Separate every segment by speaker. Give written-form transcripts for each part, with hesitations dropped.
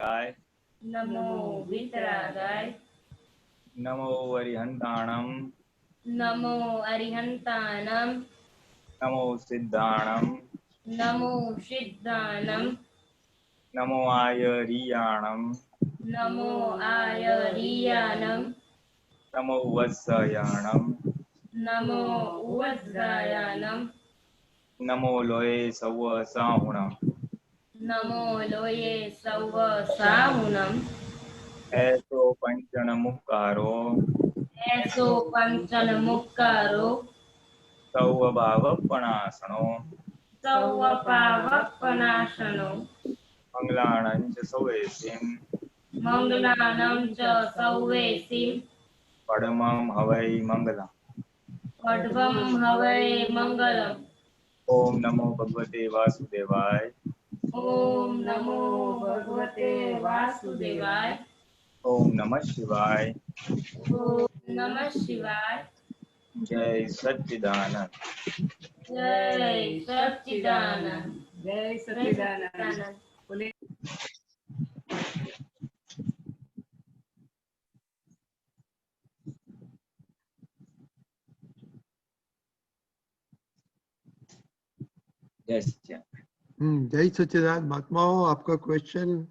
Speaker 1: गाय
Speaker 2: नमो वीतरागाय
Speaker 1: नमो अरिहंताणम
Speaker 2: नमो अरिहंतानम
Speaker 1: नमो सिद्धाणम
Speaker 2: नमो सिद्धानम
Speaker 1: नमो आयरियाणम
Speaker 2: नमो आयरियानम
Speaker 1: नमो वत्सयाणम
Speaker 2: नमो उवज्गायानम
Speaker 1: नमो लोये सव साहुणम
Speaker 2: नमो लोये सव साहुनम
Speaker 1: ऐसो पंचन मुक्कारो
Speaker 2: ऐसो पंचन मुक्कारो
Speaker 1: सौ भावपणासनो
Speaker 2: सौव पावपनाशनो
Speaker 1: मंगलाणं च सौवेसिं
Speaker 2: मंगलानं च सौवेसिं
Speaker 1: पडमं हवै मंगलम्।
Speaker 2: पड्वं हवै मंगलम्।
Speaker 1: ओम नमो भगवते वासुदेवाय।
Speaker 2: ओम नमो भगवते वासुदेवाय।
Speaker 1: ओम नमः शिवाय।
Speaker 2: ओम नमः शिवाय।
Speaker 1: जय सच्चिदानंद।
Speaker 2: जय सच्चिदानंद।
Speaker 3: जय सच्चिदानंद। बोले
Speaker 1: जय सच्चिदानंद।
Speaker 4: जय सच्चिदानंद। महात्माओं, आपका क्वेश्चन।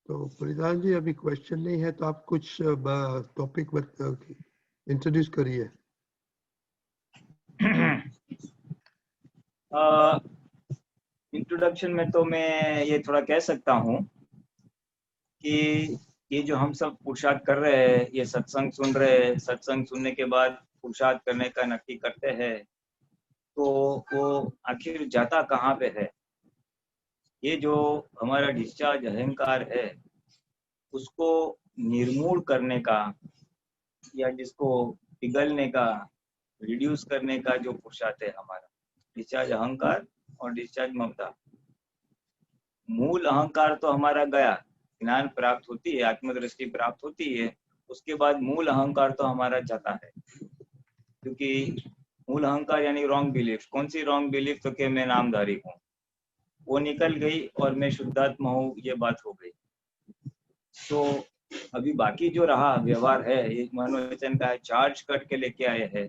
Speaker 4: तो परिधान जी, अभी क्वेश्चन नहीं है तो आप कुछ टॉपिक इंट्रोड्यूस करिए।
Speaker 1: इंट्रोडक्शन में तो मैं ये थोड़ा कह सकता हूँ कि ये जो हम सब पुरुषार्थ कर रहे हैं, ये सत्संग सुन रहे हैं, सत्संग सुनने के बाद पुरुषार्थ करने का नक्की करते हैं, तो वो आखिर जाता कहाँ पे है? ये जो हमारा डिस्चार्ज अहंकार है, उसको निर्मूल करने का या जिसको पिघलने का, रिड्यूस करने का जो पुरुषार्थ है हमारा, डिस्चार्ज अहंकार और डिस्चार्ज ममता। मूल अहंकार तो हमारा गया, ज्ञान प्राप्त होती है, आत्मदृष्टि प्राप्त होती है, उसके बाद मूल अहंकार तो हमारा जाता है। क्योंकि मूल अहंकार यानी रॉन्ग बिलीफ। कौन सी रॉन्ग बिलीफ? तो कि मैं नामधारी हूँ, वो निकल गई और मैं शुद्धात्मा हूँ, ये बात हो गई। तो अभी बाकी जो रहा व्यवहार है, ये मनोवचन का चार्ज कट के लेके आए हैं,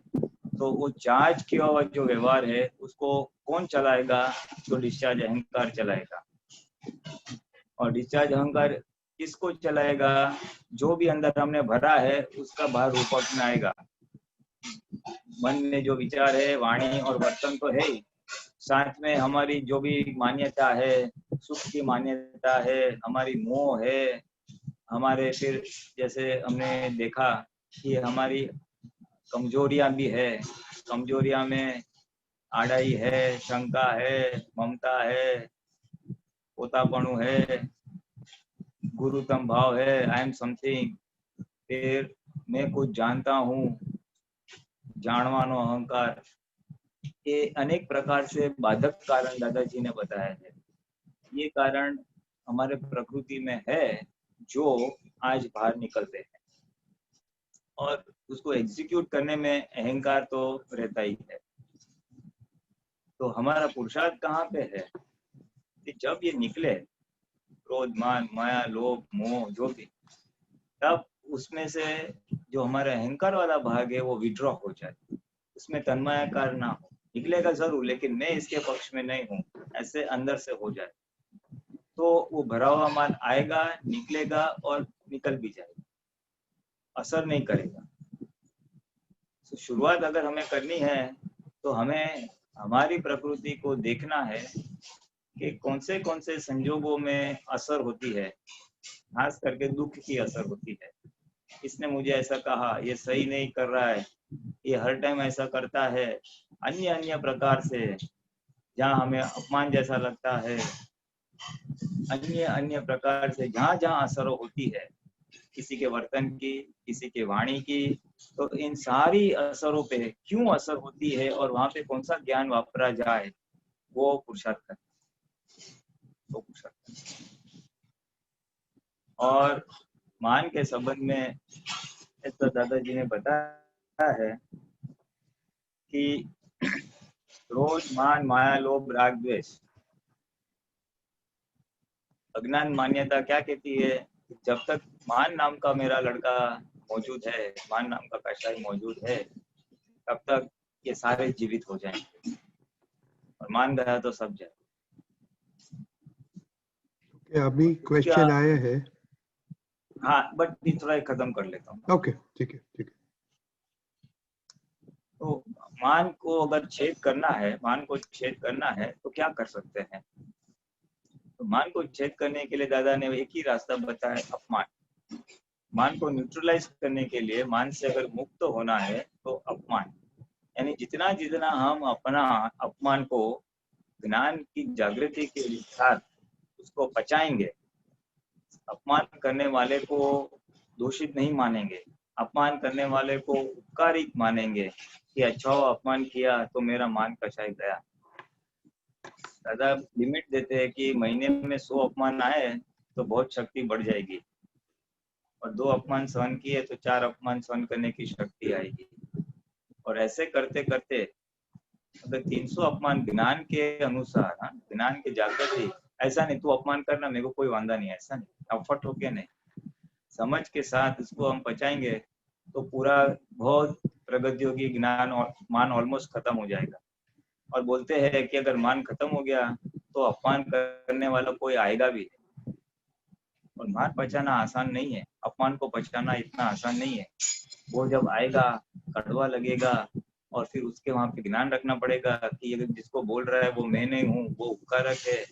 Speaker 1: तो वो चार्ज किया हुआ जो व्यवहार है उसको कौन चलाएगा? तो डिस्चार्ज अहंकार चलाएगा। और डिस्चार्ज अहंकार किसको चलाएगा? जो भी अंदर हमने भरा है उसका बाहर रूपक में आएगा। मन में जो विचार है, वाणी और वर्तन तो है ही, साथ में हमारी जो भी मान्यता है, सुख की मान्यता है, हमारी मोह है, हमारे फिर जैसे हमने देखा कि हमारी कमजोरियां भी है। कमजोरियां में आड़ाई है, शंका है, ममता है, पोतापणु है, गुरुतम भाव है, आई एम समथिंग, फिर मैं कुछ जानता हूँ, जानवानो अहंकार। ये अनेक प्रकार से बाधक कारण दादाजी ने बताया है। ये कारण हमारे प्रकृति में है जो आज बाहर निकलते हैं, और उसको एग्जीक्यूट करने में अहंकार तो रहता ही है। तो हमारा पुरुषार्थ कहाँ पे है कि जब ये निकले, क्रोध, मान, माया, लोभ, मोह, जो भी, तब उसमें से जो हमारा अहंकार वाला भाग है वो विड्रॉ हो जाए, उसमें तन्मायाकार ना हो। निकलेगा जरूर, लेकिन मैं इसके पक्ष में नहीं हूँ, ऐसे अंदर से हो जाए, तो वो भरा हुआ माल आएगा, निकलेगा और निकल भी जाएगा, असर नहीं करेगा। तो शुरुआत अगर हमें करनी है तो हमें हमारी प्रकृति को देखना है कि कौन से संजोगों में असर होती है, खास करके दुख की असर होती है। इसने मुझे ऐसा कहा, ये सही नहीं कर रहा है, ये हर टाइम ऐसा करता है, अन्य अन्य प्रकार से जहाँ हमें अपमान जैसा लगता है, अन्य अन्य प्रकार से जहाँ जहाँ असर होती है, किसी के वर्तन की, किसी के वाणी की, तो इन सारी असरों पे क्यों असर होती है और वहां पे कौन सा ज्ञान वापरा जाए, वो पुरुषार्थ करना, वो पुरुषार्थ करना। और मान के संबंध में तो दादाजी ने बताया है कि रोज मान, माया, लोभ, राग, द्वेष, अज्ञान मान्यता क्या कहती है, जब तक मान नाम का मेरा लड़का मौजूद है, मान नाम का कसाई मौजूद है, तब तक ये सारे जीवित हो जाएंगे, और मान गया तो सब जाए।
Speaker 4: अभी क्वेश्चन आए हैं।
Speaker 1: हाँ, बट ये थोड़ा खत्म कर लेता हूँ।
Speaker 4: ओके, ठीक है, ठीक है।
Speaker 1: तो मान को अगर छेद करना है, मान को छेद करना है तो क्या कर सकते हैं? तो मान को छेद करने के लिए दादा ने एक ही रास्ता बताया, अपमान। मान को न्यूट्रलाइज करने के लिए, मान से अगर मुक्त होना है तो अपमान, यानी जितना जितना हम अपना अपमान को ज्ञान की जागृति के साथ उसको पचाएंगे, अपमान करने वाले को दोषित नहीं मानेंगे, अपमान करने वाले को उपकारिक मानेंगे कि अच्छा अपमान किया तो मेरा मान कसाई गया। दादा लिमिट देते हैं कि महीने में 100 अपमान आए तो बहुत शक्ति बढ़ जाएगी, और 2 अपमान सहन किए तो 4 अपमान सहन करने की शक्ति आएगी। और ऐसे करते करते अगर 300 अपमान ज्ञान के अनुसार, ज्ञान के जागृति, ऐसा नहीं तू अपमान करना मेरे को कोई वांदा नहीं, ऐसा नहीं, अफट होके नहीं, समझ के साथ इसको हम पचाएंगे तो पूरा बहुत प्रगति होगी, ज्ञान और मान ऑलमोस्ट खत्म हो जाएगा। और बोलते हैं कि अगर मान खत्म हो गया तो अपमान करने वाला कोई आएगा भी नहीं। और मान पचाना आसान नहीं है, अपमान को पचाना इतना आसान नहीं है। वो जब आएगा कड़वा लगेगा, और फिर उसके वहां पे ज्ञान रखना पड़ेगा कि अगर जिसको बोल रहा है वो मैं नहीं हूँ, वो उपकारक है,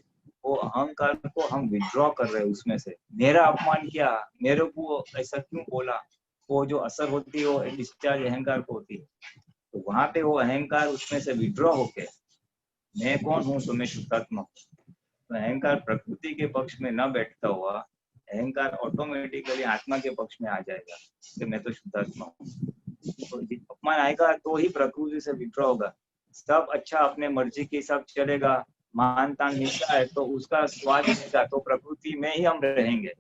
Speaker 1: वो अहंकार को हम विड्रॉ कर रहे हैं उसमें से। मेरा अपमान किया, मेरे को ऐसा क्यों बोला, वो जो असर होती है वो डिस्चार्ज अहंकार को होती है। तो वहां पे वो अहंकार उसमें से विड्रॉ होके मैं कौन हूँ, तो मैं शुद्धात्मा हूँ। तो अहंकार प्रकृति के पक्ष में न बैठता हुआ अहंकार ऑटोमेटिकली आत्मा के पक्ष में आ जाएगा कि मैं तो शुद्धात्मा हूँ। तो अपमान आएगा तो ही प्रकृति से विड्रॉ होगा। सब अच्छा अपने मर्जी के हिसाब चलेगा, मान तान मिलता है तो उसका स्वाद मिलेगा, तो प्रकृति में ही हम रहेंगे।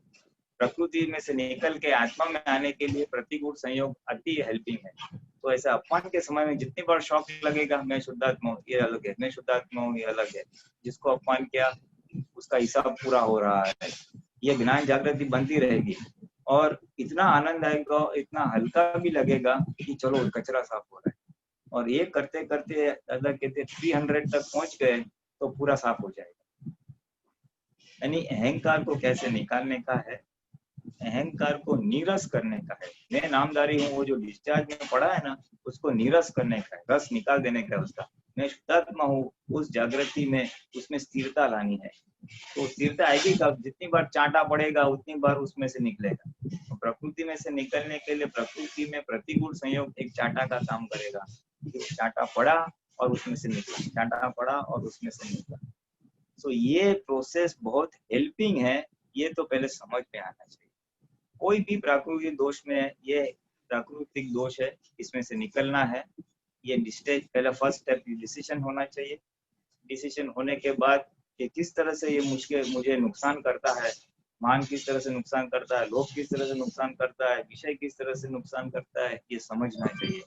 Speaker 1: प्रकृति में से निकल के आत्मा में आने के लिए प्रतिकूल संयोग अति हेल्पिंग है। तो ऐसे अपमान के समय में जितनी बार शौक लगेगा मैं शुद्धात्मा हूँ, ये अलग है, मैं शुद्धात्मा हूँ, ये अलग है, जिसको अपमान किया उसका हिसाब पूरा हो रहा है, ये ज्ञान जागृति बनती रहेगी। और इतना आनंद आएगा, इतना हल्का भी लगेगा कि चलो कचरा साफ हो रहा है। और ये करते करते दादा कहते 300 तक पहुंच गए तो पूरा साफ हो जाएगा। यानी अहंकार को कैसे निकालने का है, अहंकार को नीरस करने का है। मैं नामधारी हूँ, वो जो डिस्चार्ज में पड़ा है ना, उसको नीरस करने का है, रस निकाल देने का है उसका। मैं शुद्धात्मा हूँ, उस जागृति में उसमें स्थिरता लानी है। तो स्थिरता आएगी कब, जितनी बार चांटा पड़ेगा उतनी बार उसमें से निकलेगा। तो प्रकृति में से निकलने के लिए प्रकृति में प्रतिकूल संयोग एक चांटा का काम करेगा। चांटा पड़ा और उसमें से निकला, चांटा पड़ा और उसमें से निकला। तो ये प्रोसेस बहुत हेल्पिंग है, ये तो पहले समझ में आना चाहिए। कोई भी प्राकृतिक दोष में ये प्राकृतिक दोष है, इसमें से निकलना है। ये स्टेज पहला फर्स्ट स्टेप डिसीजन होना चाहिए। डिसीजन होने के बाद कि किस तरह से ये मुझे नुकसान करता है, मान किस तरह से नुकसान करता है, लोभ किस तरह से नुकसान करता है, विषय किस तरह से नुकसान करता है, ये समझना चाहिए।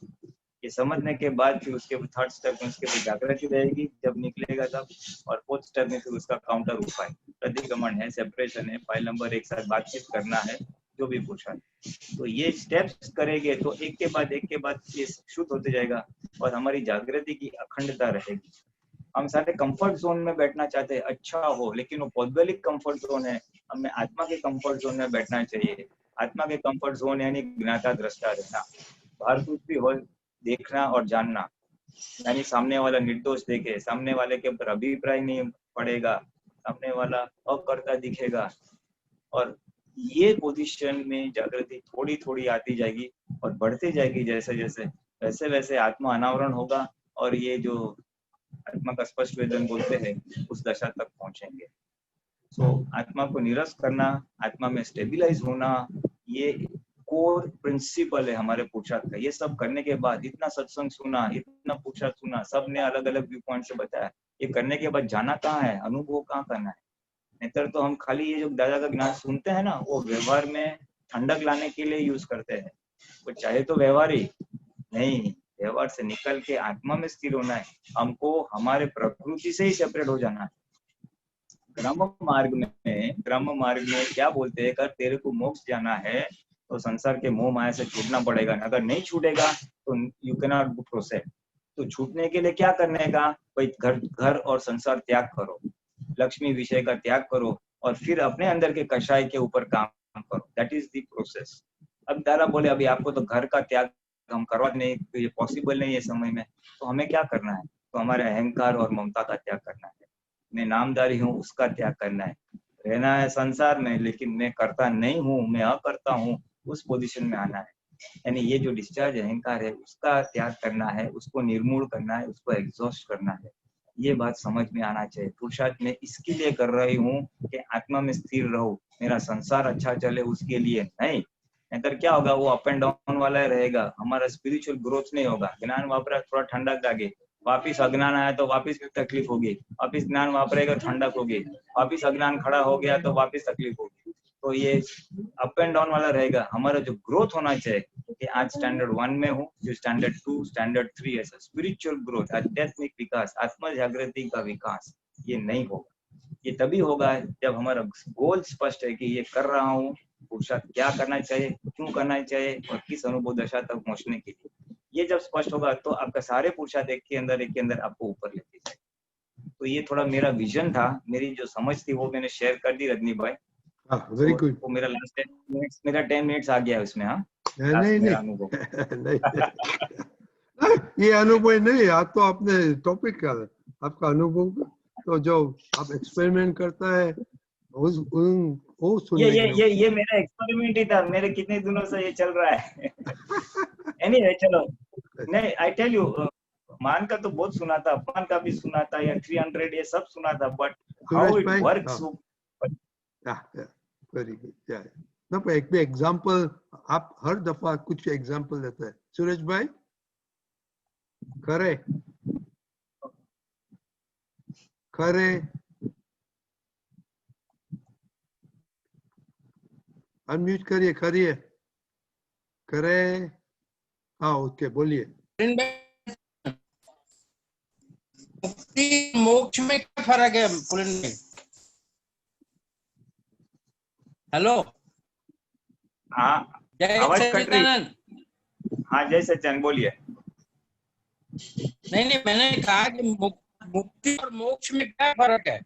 Speaker 1: ये समझने के बाद फिर उसके थर्ड स्टेप में उसके जागृति रहेगी जब निकलेगा तब। और फोर्थ स्टेप में फिर उसका काउंटर उपाय, प्रतिक्रमण है, सेपरेशन है, फाइल नंबर एक साथ बातचीत करना है, जो भी पूछा है। तो ये स्टेप्स करेंगे तो एक के बाद ये शुद्ध होते जाएगा और हमारी जागृति की अखंडता रहेगी। हम सारे कंफर्ट जोन में बैठना चाहते हैं, अच्छा हो, लेकिन वो भौगोलिक कंफर्ट जोन है, हमें आत्मा के कंफर्ट जोन में बैठना चाहिए। आत्मा के कंफर्ट जोन यानी ज्ञाता दृष्टा रहना, बाहर कुछ भी हो देखना और जानना, यानी सामने वाला निर्दोष देखे, सामने वाले के ऊपर अभिप्राय नहीं पड़ेगा, सामने वाला अकर्ता दिखेगा। और ये पोजीशन में जागृति थोड़ी थोड़ी आती जाएगी और बढ़ती जाएगी, जैसे जैसे वैसे वैसे आत्मा अनावरण होगा और ये जो आत्मा का स्पष्ट वेदन बोलते हैं उस दशा तक पहुंचेंगे। सो आत्मा को निरस करना, आत्मा में स्टेबिलाइज होना, ये कोर प्रिंसिपल है हमारे पुरुषार्थ का। ये सब करने के बाद, इतना सत्संग सुना, इतना पुरुषार्थ सुना, सब ने अलग अलग व्यू पॉइंट से बताया, ये करने के बाद जाना कहाँ है, अनुभव कहाँ करना है। नहीं तो हम खाली ये जो दादा का ज्ञान सुनते हैं ना, वो व्यवहार में ठंडक लाने के लिए यूज करते हैं। वो चाहे तो व्यवहार ही नहीं, व्यवहार से निकल के आत्मा में स्थिर होना है। हमको हमारे प्रकृति से ही सेपरेट हो जाना है। ब्रह्म मार्ग में क्या बोलते हैं, अगर तेरे को मोक्ष जाना है तो संसार के मोह माया से छूटना पड़ेगा, अगर नहीं छूटेगा तो यू कैन नॉट प्रोसेड। तो छूटने के लिए क्या करने का, भाई घर और संसार त्याग करो, लक्ष्मी विषय का त्याग करो, और फिर अपने अंदर के कषाय के ऊपर काम करो। That is the process. अब दादा बोले अभी आपको तो घर का त्याग हम करवा नहीं, तो ये पॉसिबल नहीं है समय में, तो हमें क्या करना है, तो हमारे अहंकार और ममता का त्याग करना है। मैं नामधारी हूँ उसका त्याग करना है। रहना है संसार में लेकिन मैं करता नहीं हूँ, मैं अकर्ता हूँ, उस पोजीशन में आना है। यानी ये जो डिस्चार्ज अहंकार है उसका त्याग करना है, उसको निर्मूल करना है, उसको एग्जॉस्ट करना है। ये बात समझ में आना चाहिए। पुरुषार्थ मैं इसके लिए कर रही हूँ कि आत्मा में स्थिर रहूं, मेरा संसार अच्छा चले, उसके लिए नहीं। अगर क्या होगा, वो अप एंड डाउन वाला रहेगा, हमारा स्पिरिचुअल ग्रोथ नहीं होगा। ज्ञान वापरा थोड़ा ठंडक लागे, वापिस अज्ञान आया तो वापिस भी तकलीफ होगी, वापिस ज्ञान वापरेगा ठंडक होगी, वापिस अज्ञान खड़ा हो गया तो वापिस तकलीफ होगी। तो ये अप एंड डाउन वाला रहेगा। हमारा जो ग्रोथ होना चाहिए कि आज स्टैंडर्ड 1 में हूँ, जो स्टैंडर्ड 2, स्टैंडर्ड 3, ऐसा स्पिरिचुअल ग्रोथ, आध्यात्मिक विकास, आत्म जागृति का विकास, ये नहीं होगा। ये तभी होगा जब हमारा गोल स्पष्ट है कि ये कर रहा हूँ, पुरुषार्थ क्या करना चाहिए, क्यों करना चाहिए और किस अनुभव दशा तक पहुंचने के लिए। ये जब स्पष्ट होगा तो आपका सारे पुरुषार्थ एक के अंदर आपको ऊपर लेते जाए। तो ये थोड़ा मेरा विजन था, मेरी जो समझ थी वो मैंने शेयर कर दी रजनी भाई।
Speaker 4: Very good.
Speaker 1: तो मेरा लास्ट 10 मिनट्स, मेरा 10 मिनट्स आ गया उसमें। हाँ
Speaker 4: नहीं
Speaker 1: मेरा अनुभव
Speaker 4: नहीं, ये अनुभव नहीं, आज तो आपने टॉपिक का आपका अनुभव, तो जो आप एक्सपेरिमेंट करता है वो सुनने
Speaker 1: ये मेरा एक्सपेरिमेंट ही था, मेरे कितने दिनों से ये चल रहा है। एनीवे चलो, नहीं आई टेल यू, मान का तो बहुत सुना था, अपमान का भी सुना था, या 300 ये सब सुना था, but how it works.
Speaker 4: Very good. ना पर एक भी एग्जांपल, आप हर दफा कुछ एग्जांपल देते हैं सूरज भाई, खरे खरे अनम्यूट करिए, करिए करे। हाँ ओके, बोलिए।
Speaker 5: मुक्ति मोक्ष में क्या फर्क है पुलिन में? हेलो,
Speaker 1: हाँ आवाज कट रही।
Speaker 5: सच्चिदानंद।
Speaker 1: हाँ जय सच्चन, बोलिए।
Speaker 5: नहीं, मैंने कहा कि मुक्ति और मोक्ष में क्या फर्क है?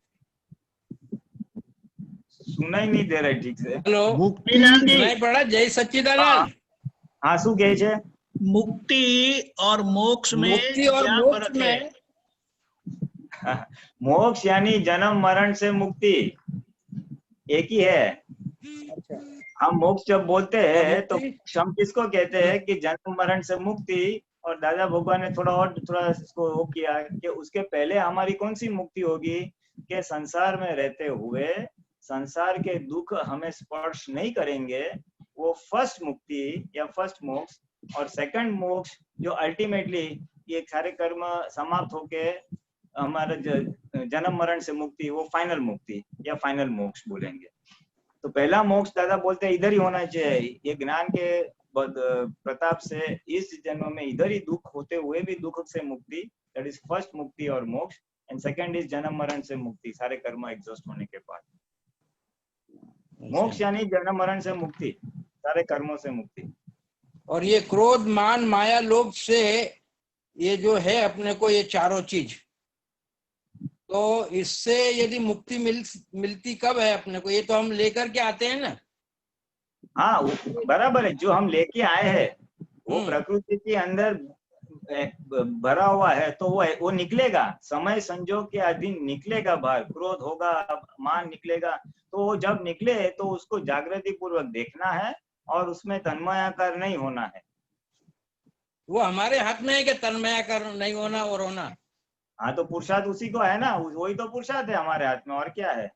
Speaker 1: सुना ही नहीं दे रहा है ठीक से।
Speaker 5: हेलो,
Speaker 4: मुक्ति
Speaker 5: नहीं पड़ा। जय सच्चिदानंद।
Speaker 1: हाँ शू कहे छे?
Speaker 6: मुक्ति और मोक्ष में
Speaker 5: मुक्ति और
Speaker 6: क्या
Speaker 5: मोक्ष
Speaker 6: फर्क है?
Speaker 5: में
Speaker 1: मोक्ष यानी जन्म मरण से मुक्ति, एक ही है। हम मोक्ष जब बोलते हैं तो हम किसको कहते हैं कि जन्म मरण से मुक्ति। और दादा भगवान ने थोड़ा इसको वो किया कि उसके पहले हमारी कौन सी मुक्ति होगी, कि संसार में रहते हुए संसार के दुख हमें स्पर्श नहीं करेंगे, वो फर्स्ट मुक्ति या फर्स्ट मोक्ष। और सेकंड मोक्ष जो अल्टीमेटली ये सारे कर्म समाप्त होके हमारा जन्म मरण से मुक्ति, वो फाइनल मुक्ति या फाइनल मोक्ष बोलेंगे। तो पहला मोक्ष दादा बोलते हैं इधर ही होना चाहिए। ये ज्ञान के प्रताप से इस जन्म में इधर ही दुख होते हुए भी दुख से मुक्ति, दैट इज फर्स्ट मुक्ति और मोक्ष। एंड सेकंड इज जन्म मरण से मुक्ति, सारे कर्म एग्जॉस्ट होने के बाद। मोक्ष यानी जन्म मरण से मुक्ति, सारे कर्मों से मुक्ति।
Speaker 5: और ये क्रोध, मान, माया, लोभ से ये जो है अपने को, ये चारों चीज, तो इससे यदि मुक्ति मिलती कब है अपने को? ये तो हम लेकर के आते हैं ना।
Speaker 1: हाँ बराबर है, जो हम लेके आए हैं वो प्रकृति के अंदर भरा हुआ है, तो वो निकलेगा, समय संजोग के अधीन निकलेगा बाहर। क्रोध होगा, मान निकलेगा, तो वो जब निकले तो उसको जागृति पूर्वक देखना है और उसमें तन्मयाकार नहीं होना है।
Speaker 5: वो हमारे हाथ में है कि तन्मयाकार नहीं होना और होना?
Speaker 1: हाँ तो पुरुषार्थ उसी को है ना, वही तो पुरुषार्थ है हमारे हाथ में, और क्या है।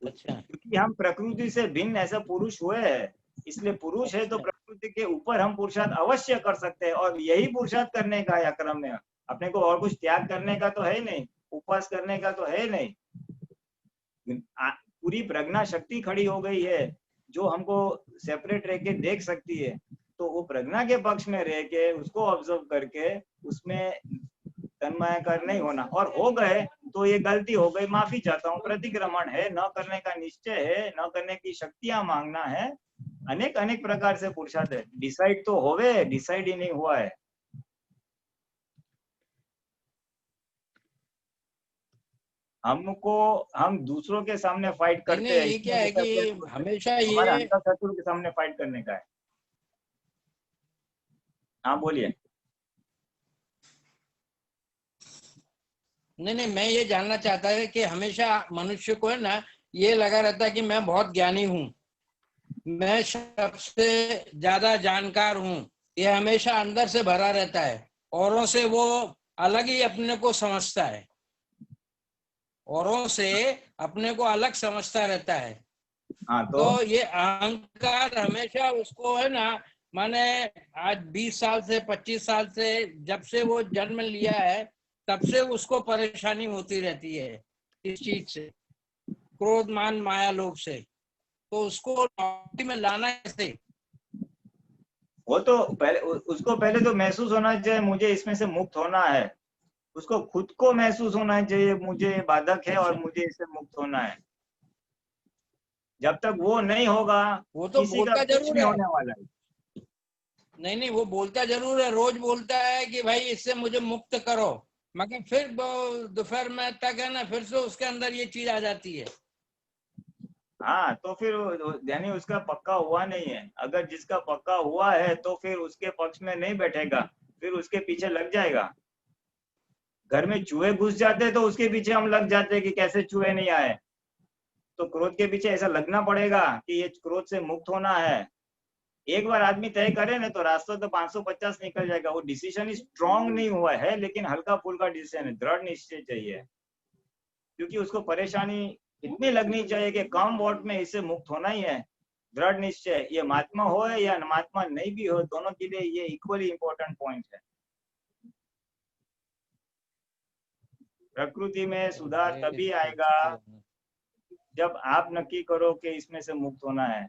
Speaker 5: अच्छा,
Speaker 1: क्योंकि हम प्रकृति से भिन्न ऐसा पुरुष हुए हैं, इसलिए पुरुष है तो प्रकृति के ऊपर हम पुरुषार्थ अवश्य कर सकते हैं। और यही पुरुषार्थ करने का है क्रम में, अपने को और कुछ त्याग करने का तो है नहीं, उपवास करने का तो है नहीं। पूरी प्रज्ञा शक्ति खड़ी हो गई है जो हमको सेपरेट रह के देख सकती है, तो वो प्रज्ञा के पक्ष में रह के उसको ऑब्जर्व करके उसमें तन्मयाकार नहीं होना। और हो गए तो ये गलती हो गई, माफी चाहता हूँ। प्रतिक्रमण है, न करने का निश्चय है, न करने की शक्तियां मांगना है, अनेक अनेक प्रकार से पुरुषार्थ है। डिसाइड तो होवे, डिसाइड ही नहीं हुआ है। हम दूसरों के सामने फाइट करते
Speaker 5: नहीं,
Speaker 1: हैं,
Speaker 5: ये क्या है कि हमेशा
Speaker 1: हमारा
Speaker 5: ये
Speaker 1: अंतर शत्रु के सामने फाइट करने का है। हाँ बोलिए।
Speaker 5: नहीं, मैं ये जानना चाहता है कि हमेशा मनुष्य को है ना ये लगा रहता है कि मैं बहुत ज्ञानी हूँ, मैं सबसे ज्यादा जानकार हूँ। ये हमेशा अंदर से भरा रहता है, औरों से वो अलग ही अपने को समझता है, औरों से अपने को अलग समझता रहता है।
Speaker 1: हाँ
Speaker 5: तो ये अहंकार हमेशा उसको है ना, माने आज 20 साल से 25 साल से जब से वो जन्म लिया है तब से उसको परेशानी होती रहती है इस चीज से, क्रोध मान माया लोभ से। तो उसको नौकरी में लाना कैसे?
Speaker 1: वो तो पहले उसको पहले तो महसूस होना चाहिए मुझे इसमें से मुक्त होना है। उसको खुद को महसूस होना चाहिए मुझे बाधक है और मुझे इससे मुक्त होना है। जब तक वो नहीं होगा
Speaker 5: वो तो
Speaker 1: किसी का
Speaker 5: बोलता
Speaker 1: कुछ
Speaker 5: जरूर
Speaker 1: नहीं
Speaker 5: है,
Speaker 1: होने वाला है।
Speaker 5: नहीं, वो बोलता जरूर है, रोज बोलता है कि भाई इससे मुझे मुक्त करो, मगर फिर दोपहर में तक है ना फिर से उसके अंदर ये चीज आ जाती है।
Speaker 1: हाँ तो फिर यानी उसका पक्का हुआ नहीं है। अगर जिसका पक्का हुआ है तो फिर उसके पक्ष में नहीं बैठेगा, फिर उसके पीछे लग जाएगा। घर में चूहे घुस जाते तो उसके पीछे हम लग जाते कि कैसे चूहे नहीं आए। तो क्रोध के पीछे ऐसा लगना पड़ेगा कि ये क्रोध से मुक्त होना है। एक बार आदमी तय करे ना तो रास्ता तो 550 निकल जाएगा। वो डिसीजन स्ट्रांग नहीं हुआ है लेकिन हल्का फुल्का डिसीजन है, दृढ़ निश्चय चाहिए। क्योंकि उसको परेशानी इतनी लगनी चाहिए कि कम वोट में इससे मुक्त होना ही है। दृढ़ निश्चय, ये महात्मा हो या महात्मा नहीं भी हो, दोनों के लिए ये इक्वली इंपॉर्टेंट पॉइंट है। प्रकृति में सुधार तभी आएगा जब आप नक्की करो कि इसमें से मुक्त होना है।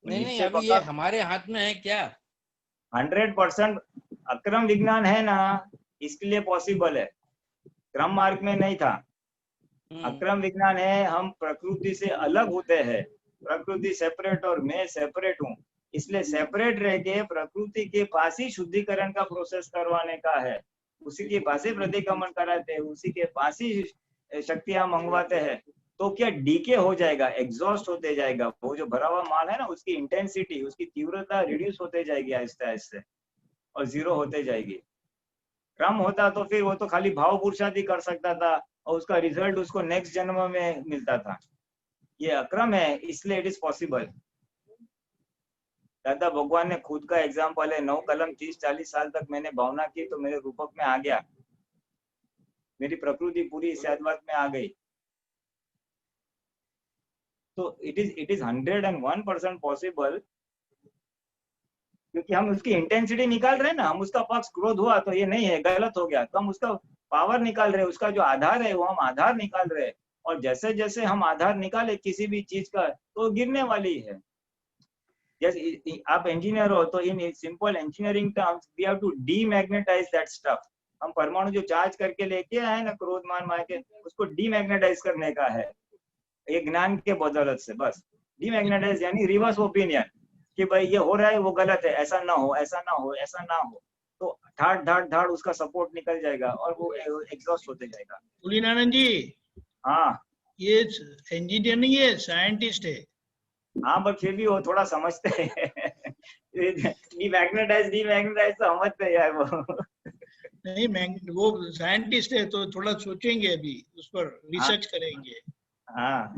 Speaker 5: नहीं, अभी ये हमारे हाथ में है क्या?
Speaker 1: 100% अक्रम विज्ञान है ना, इसके लिए पॉसिबल है। क्रम मार्ग में नहीं था। अक्रम विज्ञान है, हम प्रकृति से अलग होते हैं। प्रकृति सेपरेट और मैं सेपरेट हूँ, इसलिए सेपरेट रह के प्रकृति के पास ही शुद्धिकरण का प्रोसेस करवाने का है। उसी के पास ही प्रतिक्रमण कराते हैं, उसी के पास ही शक्तियां मंगवाते हैं। तो क्या डीके हो जाएगा, एग्जॉस्ट होते जाएगा। वो जो भरा हुआ माल है ना, उसकी इंटेंसिटी, उसकी तीव्रता रिड्यूस होते जाएगी आहिस्ते आहिस्ते और जीरो होते जाएगी। क्रम होता तो फिर वो तो खाली भाव पुरुषार्थ ही कर सकता था और उसका रिजल्ट उसको नेक्स्ट जन्म में मिलता था। ये अक्रम है, इसलिए इट इज पॉसिबल। दादा भगवान ने खुद का एग्जाम्पल है, 9 कलम 30-40 साल तक मैंने भावना की तो मेरे रूपक में आ गया, मेरी प्रकृति पूरी सद्भाव में आ गई। तो इट इज 101% पॉसिबल, क्योंकि हम उसकी इंटेंसिटी निकाल रहे हैं ना। हम उसका पक्ष क्रोध हुआ तो ये नहीं है, गलत हो गया, तो हम उसका पावर निकाल रहे हैं, उसका जो आधार है वो हम आधार निकाल रहे हैं। और जैसे जैसे हम आधार निकाले किसी भी चीज का तो गिरने वाली है। जैसे आप इंजीनियर हो तो in simple engineering terms we have to demagnetize that stuff. हम परमाणु जो चार्ज करके लेके आए ना क्रोध मान माया के, उसको डीमैग्नेटाइज करने का है ये ज्ञान के बदौलत से। बस डीमैग्नेटाइज यानी रिवर्स ओपिनियन कि भाई ये हो रहा है वो गलत है, ऐसा ना हो, ऐसा ना हो, ऐसा ना हो। तो धाड़ धाड़ धाड़ उसका सपोर्ट निकल जाएगा और वो एग्जॉस्ट होते जाएगा।
Speaker 6: तुलिनानंद जी,
Speaker 1: हाँ
Speaker 6: ये इंजीनियर नहीं है, साइंटिस्ट है।
Speaker 1: हाँ, बट फिर भी वो थोड़ा समझते हैं। डीमैग्नेटाइज तो समझते हैं यार वो।
Speaker 6: नहीं, वो साइंटिस्ट है तो थोड़ा सोचेंगे, अभी उस पर रिसर्च करेंगे।
Speaker 1: हाँ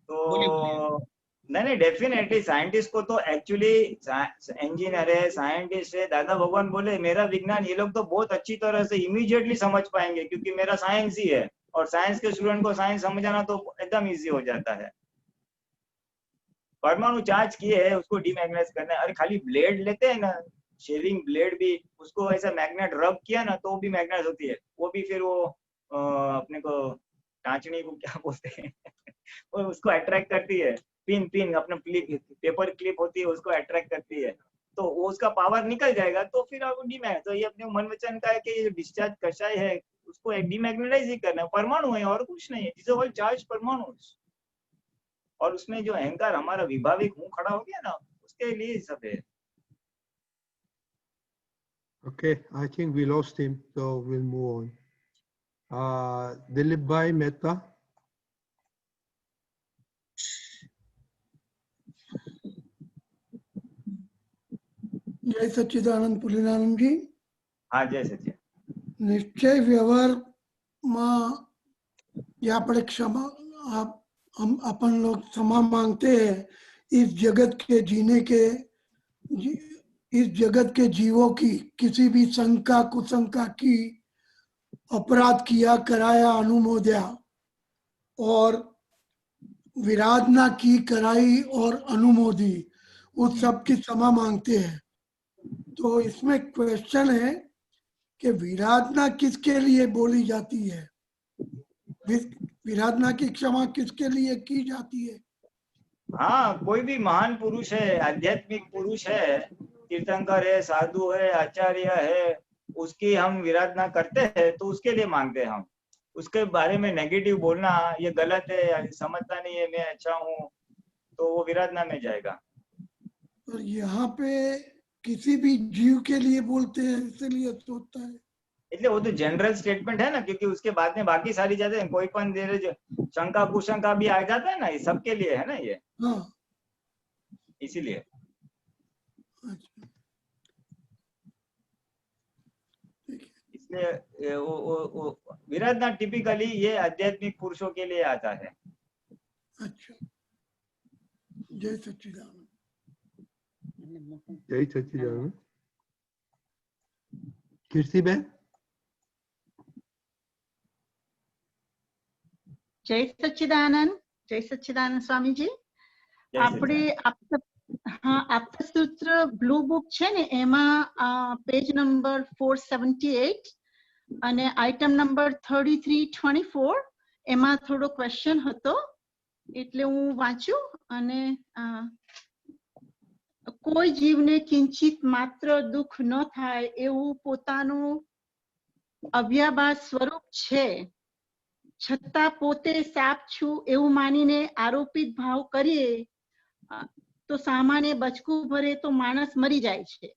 Speaker 6: बोलिए बोलिए।
Speaker 1: तो नहीं डेफिनेटली साइंटिस्ट को तो एक्चुअली इंजीनियर है, साइंटिस्ट है। दादा भगवान बोले मेरा विज्ञान ये लोग तो बहुत अच्छी तरह से इमीडिएटली समझ पाएंगे क्योंकि मेरा साइंस ही है। और साइंस के स्टूडेंट को साइंस समझाना तो एकदम इजी हो जाता है। परमाणु चार्ज किए है उसको डीमैग्नेटाइज करना है। अरे खाली ब्लेड लेते हैं ना, शेविंग ब्लेड भी, उसको ऐसा मैग्नेट रब किया ना तो भी मैग्नेट होती है। वो भी फिर वो अपने को टाँचनी को क्या बोलते हैं वो उसको अट्रैक्ट करती है। पिन अपना क्लिप, पेपर क्लिप होती है उसको अट्रैक्ट करती है। तो वो उसका पावर निकल जाएगा तो फिर आप डीमैग, तो ये अपने मन वचन का है कि ये डिस्चार्ज कषाय है उसको डीमैग्नेटाइज ही करना है, परमाणु है और कुछ नहीं है, दिस ऑल चार्ज परमाणु। और उसमें जो अहंकार हमारा विभाविक हूँ खड़ा हो गया ना, उसके लिए सब है।
Speaker 4: Okay, I think we lost him, so we'll move on. Dilip Bhai Mehta.
Speaker 7: जय सच्चिदानंद पुलिनानंद जी।
Speaker 1: हाँ जय सच्चिदानंद।
Speaker 7: निश्चय व्यवहार में या આપણે क्षमा हम अपन लोग क्षमा मांगते हैं इस जगत के जीने के इस जगत के जीवों की किसी भी शंका कुशंका की अपराध किया कराया अनुमोदया और विराधना की कराई और अनुमोदी उस सब की क्षमा मांगते हैं। तो इसमें क्वेश्चन है कि विराधना किसके लिए बोली जाती है, विराधना की क्षमा किसके लिए की जाती है?
Speaker 1: हाँ, कोई भी महान पुरुष है, आध्यात्मिक पुरुष है, तीर्थंकर है, साधु है, आचार्य है, उसकी हम विराधना करते हैं तो उसके लिए मांगते हैं हम। उसके बारे में नेगेटिव बोलना ये गलत है, समझता नहीं है मैं अच्छा हूँ, तो वो विराधना में जाएगा।
Speaker 7: और यहाँ पे किसी भी जीव के लिए बोलते हैं इसलिए सोचता है,
Speaker 1: એટલે वो तो जनरल स्टेटमेंट है ना, क्योंकि उसके बाद में बाकी सारी जाते हैं, कोई पण शंका कुशंका भी आ जाता है ना, ये सबके लिए है ना ये।
Speaker 7: हाँ
Speaker 1: इसीलिए
Speaker 7: अच्छा
Speaker 1: इसलिए वो विराधना टिपिकली ये आध्यात्मिक पुरुषों के लिए आता है।
Speaker 7: अच्छा। जय सच्चिदानंद।
Speaker 4: जय सच्चिदानंद। कीर्तिबेन।
Speaker 8: जय सच्चिदानंद स्वामी जी। આપણે આપતા સૂત્ર બ્લુ બુક છે ને એમાં પેજ નંબર 478 અને આઇટમ નંબર 3324 એમાં થોડો ક્વેશ્ચન હતો એટલે હું વાંચ્યું અને કોઈ જીવને કિંચિત માત્ર દુઃખ ન થાય એવું પોતાનું અવ્યાભાસ સ્વરૂપ છે છતાં પોતે સાપ છું એવું માનીને આરોપિત ભાવ કરીએ તો સામાન્ય બચકું ભરે તો માણસ મરી જાય છે।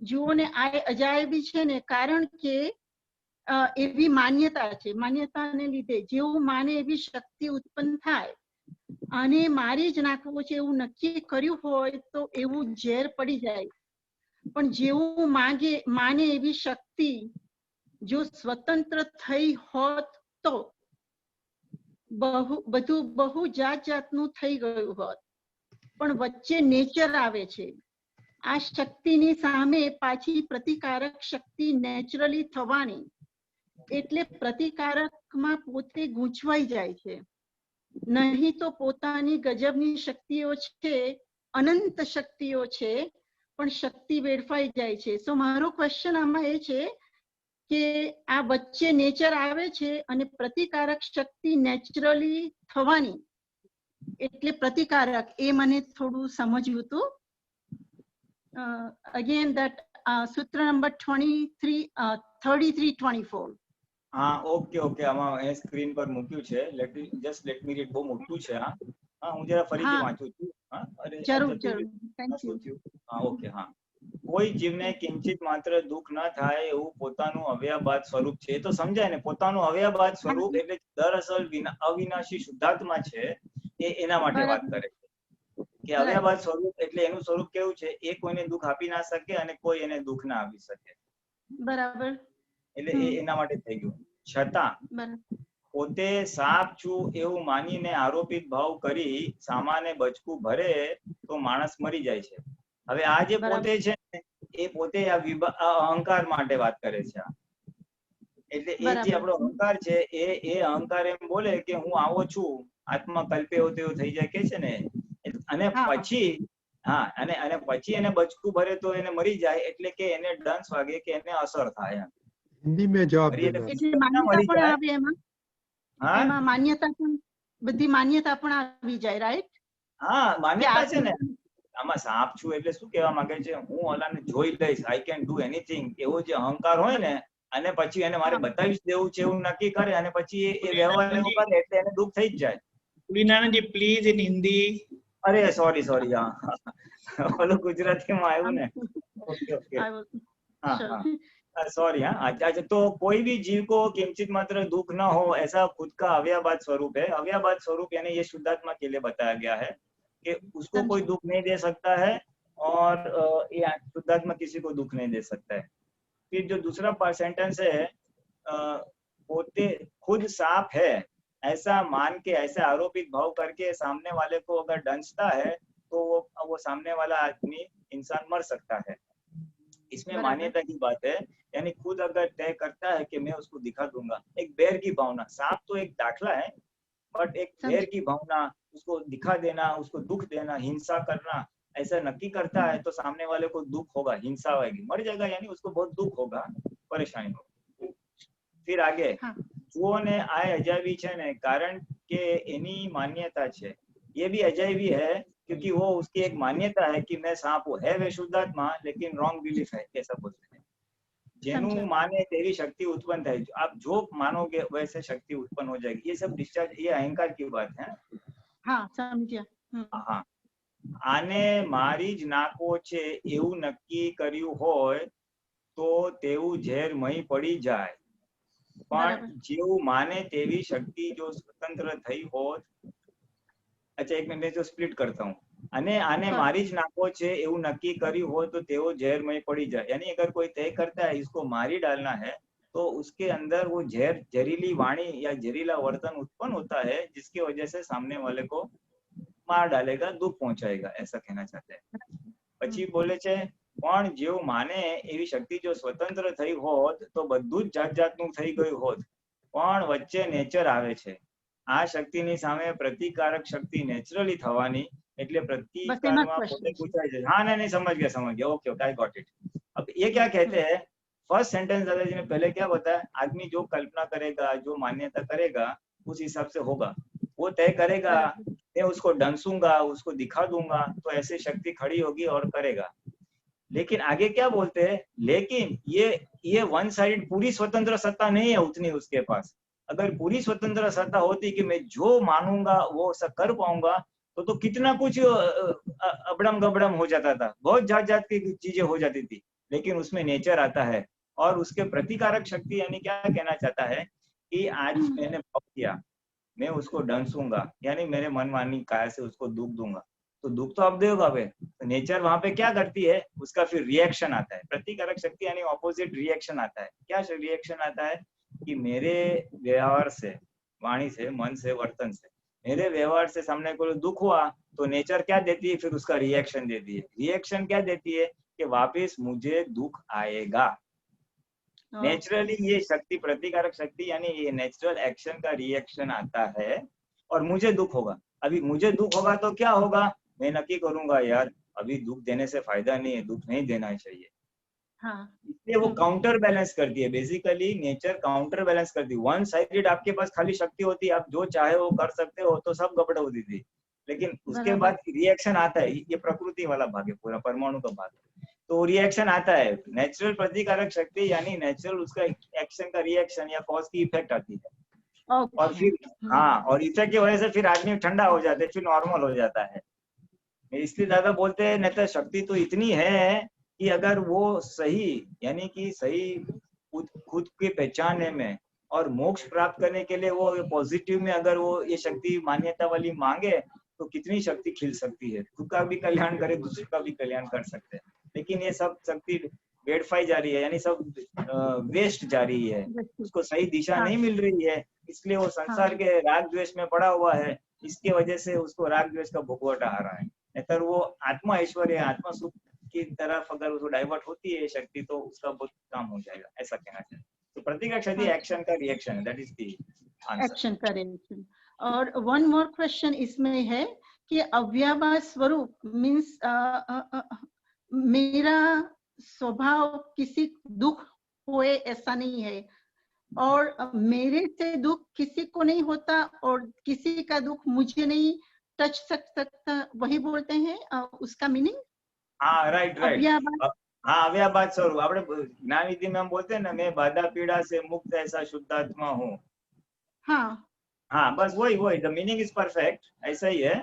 Speaker 8: જુઓ ને આ અજાયબી છે ને, કારણ કે એવી માન્યતા છે, માન્યતાને લીધે જેવું માને એવી શક્તિ ઉત્પન્ન થાય અને મારી જ નાખવો છે એવું નક્કી કર્યું હોય તો એવું ઝેર પડી જાય, પણ જેવું માને એવી શક્તિ જો સ્વતંત્ર થઈ હોત તો બહુ જાત જાતનું થઈ ગયું હોત, પણ વચ્ચે નેચર આવે છે। આ શક્તિની સામે પાછી પ્રતિકારક શક્તિ નેચરલી થવાની, એટલે પ્રતિકારકમાં પોતે ગૂંચવાઈ જાય છે। નહીં તો પોતાની ગજબની શક્તિઓ છે, અનંત શક્તિઓ છે, પણ શક્તિ વેડફાઈ જાય છે। સો મારો ક્વેશ્ચન આમાં એ છે કે આ વચ્ચે નેચર આવે છે અને પ્રતિકારક શક્તિ નેચરલી થવાની, એટલે પ્રતિકારક એ મને થોડું સમજવું હતું। અગેન ધેટ સૂત્ર નંબર 3324।
Speaker 1: हाँ ओके ओके आमा ए स्क्रीन पर મૂક્યું છે, જસ્ટ લેટ મી રીડ, બહુ મોટું છે। હા હા હું જરા ફરીથી વાંચું છું। હા અરે
Speaker 8: જરૂર થેન્ક યુ।
Speaker 1: હા ઓકે હા। કોઈ જીવને કિંચિત માત્ર દુઃખ ન થાય એવું પોતાનું અવ્યાભાત સ્વરૂપ છે, તો સમજાય ને, પોતાનું અવ્યાભાત સ્વરૂપ એટલે દરઅસલ અવિનાશી શુદ્ધાત્મા છે, એ એના માટે વાત કરે છે કે અવ્યાભાત સ્વરૂપ એટલે એનું સ્વરૂપ કેવું છે, એ કોઈને દુઃખ આપી ના શકે અને કોઈ એને દુઃખ ના આપી શકે,
Speaker 8: બરાબર,
Speaker 1: એટલે એ એના માટે થઈ ગયું। છતાં પોતે સાપ છું એવું માનીને આરોપિત ભાવ કરી સામાને બચકું ભરે તો માણસ મરી જાય છે। હવે આ જે પોતે છે એ પોતે આ અહંકાર માટે વાત કરે છે। એટલે એ જે આપણો અહંકાર છે એ અહંકાર એમ બોલે કે હું આવો છું, આત્મા કલ્પેવો તેવો થઈ જાય કે છે ને, અને પછી હા અને પછી એને બચકું ભરે તો એને મરી જાય, એટલે કે એને ડંસ વાગે કે એને અસર થાય।
Speaker 4: हिंदी में जवाब देना।
Speaker 8: એટલે માન્યતા પણ આવે એમાં માન્યતા પણ બધી માન્યતા પણ આવી જાય, રાઈટ?
Speaker 1: હા માન્યતા છે ને, આમાં સાપ છું એટલે શું કહેવા માંગે છે, હું ઓલાને જોઈ લઈશ, આઈ કેન ડુ એનીથિંગ, એવો જે અહંકાર હોય ને, અને પછી એને મારે બતાવી જ દેવું છે એવું નક્કી કરે, અને પછી એ વ્યવહાર એવો કરે એટલે એને દુઃખ થઈ જ જાય.
Speaker 6: પુરીનાનંદજી પ્લીઝ ઇન હિન્દી.
Speaker 1: અરે સોરી હા ઓલું ગુજરાતીમાં આવ્યું ને. ओके ओके हाँ हाँ सॉरी हाँ। अच्छा तो कोई भी जीव को किंचित मात्र दुख न हो ऐसा खुद का अव्ययवाद स्वरूप है। अव्ययवाद स्वरूप यानी ये शुद्धात्मा के लिए बताया गया है कि उसको कोई दुख नहीं दे सकता है और ये शुद्धात्मा किसी को दुख नहीं दे सकता है। फिर जो दूसरा सेंटेंस है, पोते खुद सांप है ऐसा मान के, ऐसे आरोपित भाव करके सामने वाले को अगर डंसता है तो वो सामने वाला आदमी इंसान मर सकता है। इसमें मान्यता की बात है, यानी खुद अगर तय करता है कि मैं उसको दिखा दूंगा, एक बैर की भावना, सांप तो एक दाखला है, बट एक बैर की भावना, उसको दिखा देना, उसको दुख देना, हिंसा करना, ऐसा नक्की करता है तो सामने वाले को दुख होगा, हिंसा होगी, मर जाएगा, यानी उसको बहुत दुख होगा, परेशानी होगी। फिर आगे जुओने आ अजायबी है ने कारण के एनी मान्यता है, ये भी अजायबी है क्योंकि वो उसकी एक मान्यता है कि मैं सांप हूँ, है वे शुद्धात्मा लेकिन रॉन्ग बिलीफ है, ऐसा बोलते हैं। जेनु माने तेरी शक्ति उत्पन्न है, आप जो मानोगे वैसे शक्ति उत्पन्न हो जाएगी। ये सब डिस्चार्ज, ये अहंकार की बात है।
Speaker 8: हाँ समझिया।
Speaker 1: हाँ आने मारी ज नाको छे एवं नक्की कर्यु होय तो तेवू झेर मही पड़ी जाए, पण जेवू माने तेवी शक्ति जो स्वतंत्र थई होत। अच्छा एक मिनट जो स्प्लिट करता हूँ, अने आने मारी ज नाखो छे एवं नक्की कर्यु हो तो तेवो जहरमय पड़ी जाए, यानी अगर कोई तय करता है इसको मारी डालना है तो उसके अंदर वो जहरीली वाणी या जहरीला वर्तन उत्पन्न होता है जिसकी वजह से सामने वाले को मार डालेगा, दुख पहुंचाएगा, ऐसा कहना चाहते हैं। પછી બોલે છે પણ જેવું માને એવી શક્તિ જો સ્વતંત્ર થઈ હોત તો બધું જ જાત જાતનું થઈ ગયું હોત, પણ વચ્ચે નેચર આવે છે। આ શક્તિની સામે પ્રતિકારક શક્તિ નેચરલી થવાની, એટલે પ્રતિકારમાં પોતે પૂછાય છે। हाँ नहीं समझ गया, okay okay I got it. अब ये क्या कहते हैं, फर्स्ट सेंटेंस दादाजी ने पहले क्या बताया, आदमी जो कल्पना करेगा, जो मान्यता करेगा उस हिसाब से होगा, वो तय करेगा मैं उसको डंसूंगा, उसको दिखा दूंगा तो ऐसी शक्ति खड़ी होगी और करेगा। लेकिन आगे क्या बोलते हैं, लेकिन ये वन साइड पूरी स्वतंत्र सत्ता नहीं है उतनी उसके पास। अगर पूरी स्वतंत्र सत्ता होती कि मैं जो मानूंगा वो सब कर पाऊंगा तो कितना कुछ अबड़म गबड़म हो जाता था, बहुत जात जात की चीजें हो जाती थी। लेकिन उसमें नेचर आता है और उसके प्रतिकारक शक्ति, यानी क्या कहना चाहता है कि आज मैंने पाप किया, मैं उसको डंसूंगा, यानी मेरे मनमानी काया से उसको दुख दूंगा, तो दुख तो अब देगा वे, तो नेचर वहां पे क्या करती है, उसका फिर रिएक्शन आता है। प्रतिकारक शक्ति यानी ऑपोजिट रिएक्शन आता है। क्या रिएक्शन आता है कि मेरे व्यवहार से, वाणी से, मन से, वर्तन से, मेरे व्यवहार से सामने को दुख हुआ तो नेचर क्या देती है, फिर उसका रिएक्शन देती है। रिएक्शन क्या देती है कि वापिस मुझे दुख आएगा। नेचुरली ये शक्ति, प्रतिकारक शक्ति यानी ये नेचुरल एक्शन का रिएक्शन आता है और मुझे दुख होगा। अभी मुझे दुख होगा तो क्या होगा, मैं नक्की करूंगा यार अभी दुख देने से फायदा नहीं है, दुख नहीं देना चाहिए। हाँ। इसलिए वो काउंटर बैलेंस करती है, बेसिकली नेचर काउंटर बैलेंस करती है। वन साइडेड आपके पास खाली शक्ति होती है, आप जो चाहे वो कर सकते हो, तो सब गड़बड़ होती थी। लेकिन उसके बाद रिएक्शन आता है, ये प्रकृति वाला भाग है, पूरा परमाणु का भाग है, तो रिएक्शन आता है। नेचुरल प्रतिकारक शक्ति यानी नेचुरल उसका एक्शन का रिएक्शन या कॉज की इफेक्ट आती है। और फिर हाँ, और इफेक्ट की वजह से फिर आदमी ठंडा हो जाता है, फिर नॉर्मल हो जाता है। इसलिए दादा बोलते हैं नहीं तो शक्ति तो इतनी है कि अगर वो सही, यानी कि सही खुद की पहचानने में और मोक्ष प्राप्त करने के लिए वो पॉजिटिव में अगर वो ये शक्ति मान्यता वाली मांगे तो कितनी शक्ति खिल सकती है, खुद का भी कल्याण करे, दूसरे का भी कल्याण कर सकते हैं। लेकिन ये सब शक्ति बेड़फाई जा रही है, यानी सब वेस्ट जा रही है, उसको सही दिशा नहीं मिल रही है, इसलिए वो संसार के राग द्वेष में पड़ा हुआ है। इसके वजह से उसको राग द्वेष का भोगवटा आ रहा है। नहीं वो आत्मा ऐश्वर्य, आत्मा सुख की तरफ अगर उसको डाइवर्ट होती है शक्ति तो उसका बहुत काम हो जाएगा, ऐसा कहना चाहिए। तो प्रतिकारक शक्ति एक्शन का रिएक्शन है, that is the answer. Action का रिएक्शन।
Speaker 8: और वन मोर क्वेश्चन इसमें है कि अव्ययवाद स्वरूप मीन्स मेरा स्वभाव किसी दुख होए ऐसा नहीं है, और मेरे से दुख किसी को नहीं होता और किसी का दुख मुझे नहीं टच सकता, वही बोलते हैं उसका मीनिंग
Speaker 1: हाँ राइट राइट।
Speaker 8: अव्याभास।
Speaker 1: हाँ अव्याभास स्वरूप આપણે જ્ઞાન વિધિ में हम बोलते हैं ना, मैं बाधा पीड़ा से मुक्त ऐसा शुद्धात्मा हूँ।
Speaker 8: हाँ
Speaker 1: हाँ बस वही वही, द मीनिंग इज परफेक्ट, ऐसा ही है।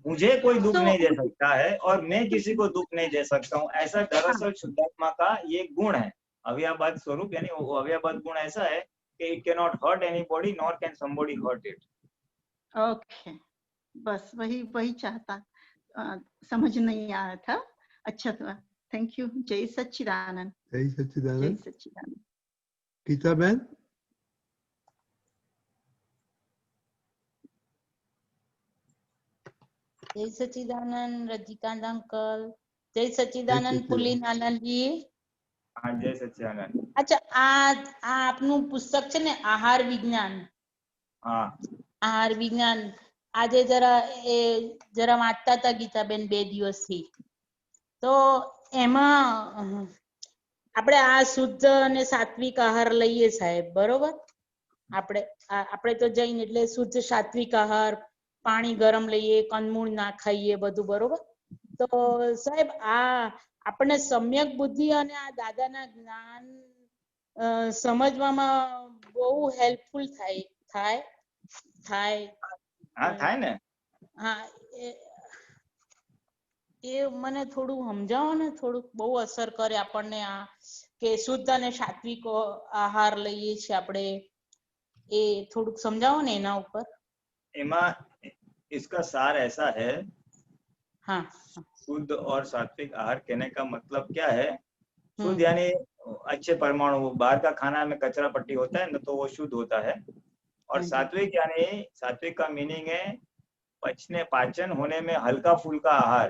Speaker 1: मुझे कोई दुख
Speaker 8: तो
Speaker 1: नहीं दे सकता है और मैं किसी को दुख नहीं दे सकता हूँ, ऐसा दरअसल शुद्धात्मा का ये गुण है। अव्याभास स्वरूप यानी वो अव्याभास गुण ऐसा है कि it can not hurt anybody nor can somebody hurt it.
Speaker 8: Okay, बस वही वही चाहता, समझ नहीं आ रहा था। अच्छा तो थैंक यू। जय सच्चिदानंद।
Speaker 4: जय
Speaker 8: जय
Speaker 4: सच्चिदानंद।
Speaker 8: सच्चिदानंद।
Speaker 4: गीता बहन।
Speaker 2: जय सच्चिदानंद रजिकांत अंकल, जय सच्चिदानंद
Speaker 4: सच्चिदानंद।
Speaker 2: પુલિન આનંદજી।
Speaker 1: हाँ जय सच्चिदानंद।
Speaker 2: અચ્છા આ આપનું પુસ્તક છે ને આહાર વિજ્ઞાન,
Speaker 1: हाँ
Speaker 2: આહાર વિજ્ઞાન આજે જરા વાંચતા હતા ગીતાબેન 2 દિવસથી, તો એમાં આપણે આ શુદ્ધ અને સાત્વિક આહાર લઈએ સાહેબ, બરોબર? આપણે તો જૈન એટલે શુદ્ધ સાત્વિક આહાર, પાણી ગરમ લઈએ, કંદમૂળ ના ખાઈએ, બધું બરોબર. તો સાહેબ આ આપણે સમ્યક બુદ્ધિ અને આ દાદાના જ્ઞાન સમજવામાં બહુ હેલ્પફુલ થાય.
Speaker 1: हाँ થાય ને।
Speaker 2: હા એ મને થોડું સમજાવો ને, થોડુંક બહુ અસર કરે આપણને આ કે શુદ્ધ અને સાત્વિક આહાર લઈએ છીએ આપણે, એ થોડુંક સમજાવો ને એના ઉપર।
Speaker 1: एमा इसका सार ऐसा है,
Speaker 2: हाँ
Speaker 1: शुद्ध और सात्विक आहार कहने का मतलब क्या है? शुद्ध
Speaker 2: हम्म
Speaker 1: यानी अच्छे परमाणु, बाहर का खाना में कचरा पट्टी होता है ना, तो वो शुद्ध होता है। और
Speaker 2: हाँ जी।
Speaker 1: सात्विक यानी सात्विक का मीनिंग है पचने पाचन होने में हल्का फुल्का आहार।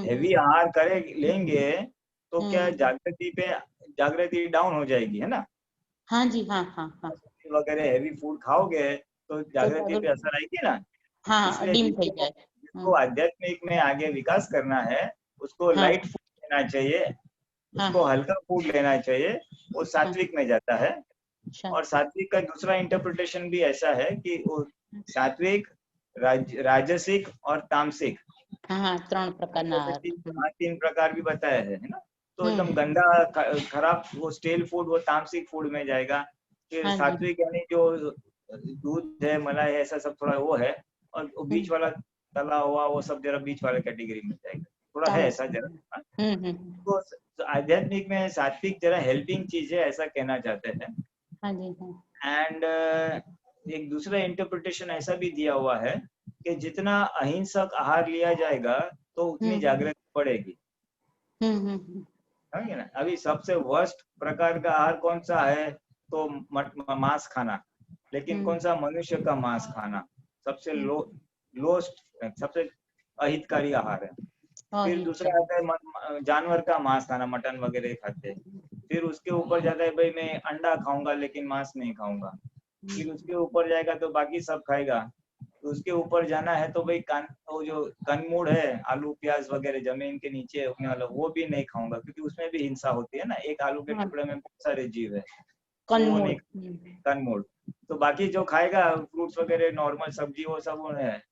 Speaker 1: हेवी आहार करे लेंगे तो क्या जागृति डाउन हो जाएगी, है ना।
Speaker 2: हाँ जी हाँ हाँ हाँ
Speaker 1: वगैरह हेवी फूड खाओगे तो जागृति पे असर आएगी ना।
Speaker 2: हाँ
Speaker 1: इसलिए
Speaker 2: डिम થઈ
Speaker 1: जिसको
Speaker 2: જાય।
Speaker 1: जिसको आध्यात्मिक में आगे विकास करना है उसको
Speaker 2: हाँ।
Speaker 1: लाइट फूड लेना चाहिए, उसको हल्का फूड लेना चाहिए, वो सात्विक में जाता है।
Speaker 2: अच्छा
Speaker 1: और सात्विक का दूसरा इंटरप्रिटेशन भी ऐसा है कि वो सात्विक, राजसिक और तामसिक,
Speaker 2: हाँ 3 પ્રકારના આહાર।
Speaker 1: 3 प्रकार भी बताया है ना। तो एकदम गंदा खराब वो स्टेल फूड वो तामसिक फूड में जाएगा। फिर
Speaker 2: हाँ जी।
Speaker 1: सात्विक यानी जो दूध है, मलाई है, ऐसा सब थोड़ा वो है, और वो बीच वाला तला हुआ वो सब जरा बीच वाला कैटेगरी में जाएगा, थोड़ा है ऐसा जरा। तो आध्यात्मिक में सात्विक जरा हेल्पिंग चीज है, ऐसा कहना चाहते हैं।
Speaker 2: हाँ जी हाँ।
Speaker 1: एंड एक दूसरा इंटरप्रिटेशन ऐसा भी दिया हुआ है कि जितना अहिंसक आहार लिया जाएगा तो उतनी जागृति बढ़ेगी, है ना। अभी सबसे वर्स्ट प्रकार का आहार कौन सा है? तो मांस खाना, लेकिन कौन सा? मनुष्य का मांस खाना सबसे लोस्ट, सबसे अहितकारी आहार है। फिर दूसरा आता है जानवर का मांस खाना, मटन वगैरह खाते हैं। फिर उसके ऊपर जाता है भाई मैं अंडा खाऊंगा लेकिन मांस नहीं खाऊंगा। फिर उसके ऊपर जाएगा तो बाकी सब खाएगा। तो उसके ऊपर जाना है तो भाई वो जो कंदमूल है, आलू प्याज वगैरह जमीन के नीचे उगने वाला, वो भी नहीं खाऊंगा क्योंकि उसमें भी हिंसा होती है ना। एक आलू के टुकड़े में बहुत सारे जीव है, कंदमूल। तो बाकी जो खाएगा फ्रूट्स वगैरह नॉर्मल सब्जी वो सब है।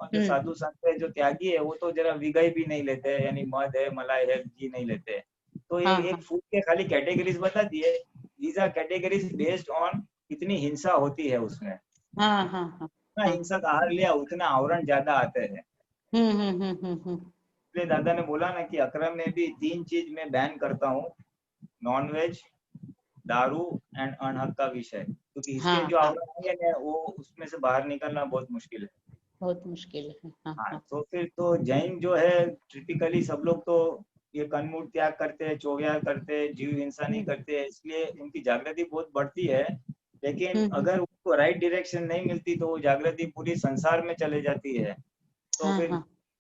Speaker 1: और जो साधु संत है, जो त्यागी है, वो तो जरा विगाई भी नहीं लेते, यानी मध है, मलाई है, घी नहीं लेते। तो ये एक फूड के खाली कैटेगरीज बता दिए। These are categories based on कितनी हिंसा होती है उसमें। जितना हिंसक आहार लिया उतना आवरण ज्यादा आते हैं। इसलिए दादा ने बोला ना कि अक्रम में भी 3 चीज मैं बैन करता हूँ, नॉन वेज, दारू एंड अनहक का विषय, क्योंकि इसके जो आवरण है वो उसमें से बाहर निकलना बहुत मुश्किल है,
Speaker 2: बहुत मुश्किल है।
Speaker 1: हाँ। तो फिर तो जैन जो है टिपिकली सब लोग तो ये कंदमूल त्याग करते हैं, चोग्या करते हैं, जीव हिंसा नहीं करते हैं, इसलिए उनकी जागृति बहुत बढ़ती है। लेकिन अगर उनको राइट डायरेक्शन नहीं मिलती तो वो जागृति पूरी संसार में चले जाती है। तो फिर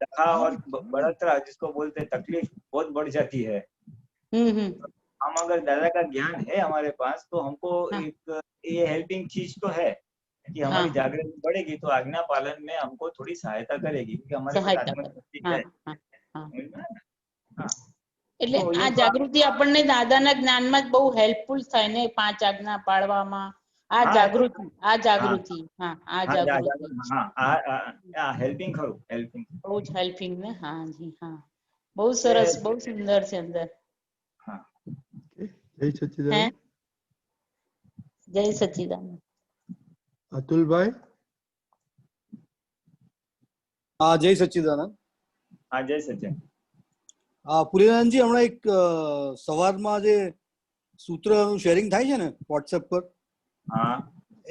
Speaker 1: दखा और बढ़ोतरा जिसको बोलते हैं तकलीफ बहुत बढ़ जाती है। हम अगर दादा का ज्ञान है हमारे पास तो हमको एक ये हेल्पिंग चीज तो है कि हमारी जागृति बढ़ेगी तो आज्ञा पालन में हमको थोड़ी सहायता करेगी, क्योंकि हमारे पास आत्मशक्ति है।
Speaker 2: એટલે આ જાગૃતિ આપણને દાદાના જ્ઞાનમાં જ બહુ હેલ્પફુલ થાય ને, 5 આજ્ઞા પાળવામાં, આ
Speaker 1: હા,
Speaker 2: જાગૃતિ, આ જાગૃતિ, હા આ
Speaker 1: હા,
Speaker 2: જાગૃતિ
Speaker 1: હા, હેલ્પિંગ ખરું, હેલ્પિંગ.
Speaker 2: બહુ જ હેલ્પિંગ ને. હા જી, હા બહુ સરસ, બહુ સુંદર છે અંદર.
Speaker 1: હા,
Speaker 4: જય
Speaker 2: હે
Speaker 4: સચ્ચિદાનંદ.
Speaker 2: જય સચ્ચિદાનંદ.
Speaker 4: અતુલભાઈ.
Speaker 9: હા, જય સચ્ચિદાનંદ.
Speaker 1: હા, જય સચિન.
Speaker 9: પુરીનાનંદજી, હમણાં એક સવારમાં જે સૂત્રનું શેરિંગ થાય છે ને વોટ્સએપ પર,
Speaker 1: હા,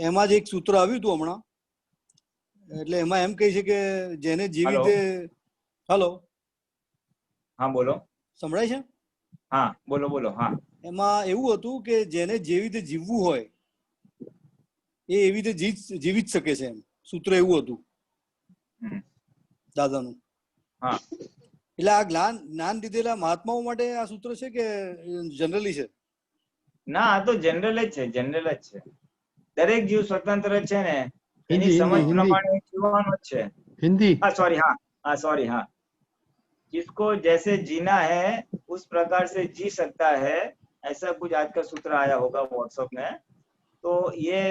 Speaker 9: એમાં જ એક સૂત્ર આવ્યું હતું હમણાં. એટલે એમાં એમ કહે છે કે જેને જેવી
Speaker 1: હલો.
Speaker 9: રીતે. હલો,
Speaker 1: હા, બોલો.
Speaker 9: સંભળાય છે?
Speaker 1: હા, બોલો બોલો. હા,
Speaker 9: એમાં એવું હતું કે જેને જેવી રીતે જીવવું હોય એ એવી રીતે જીવી જ શકે છે, એમ સૂત્ર એવું હતું દાદાનું.
Speaker 1: હા.
Speaker 9: એટલે આ જ્ઞાન દીધેલા મહાત્માઓ માટે આ સૂત્ર છે કે જનરલી છે?
Speaker 1: ના, આ તો જનરલ જ છે, જનરલ જ છે. દરેક જીવ સ્વતંત્ર છે ને, એની
Speaker 4: हिंदी
Speaker 1: સમજ
Speaker 4: हिंदी हिंदी
Speaker 1: પ્રમાણે જીવવાનું જ છે.
Speaker 4: हिंदी
Speaker 1: हाँ सॉरी, हाँ सॉरी, हाँ, जिसको जैसे जीना है उस प्रकार से जी सकता है, ऐसा कुछ आज का सूत्र आया होगा व्हाट्सएप में। तो ये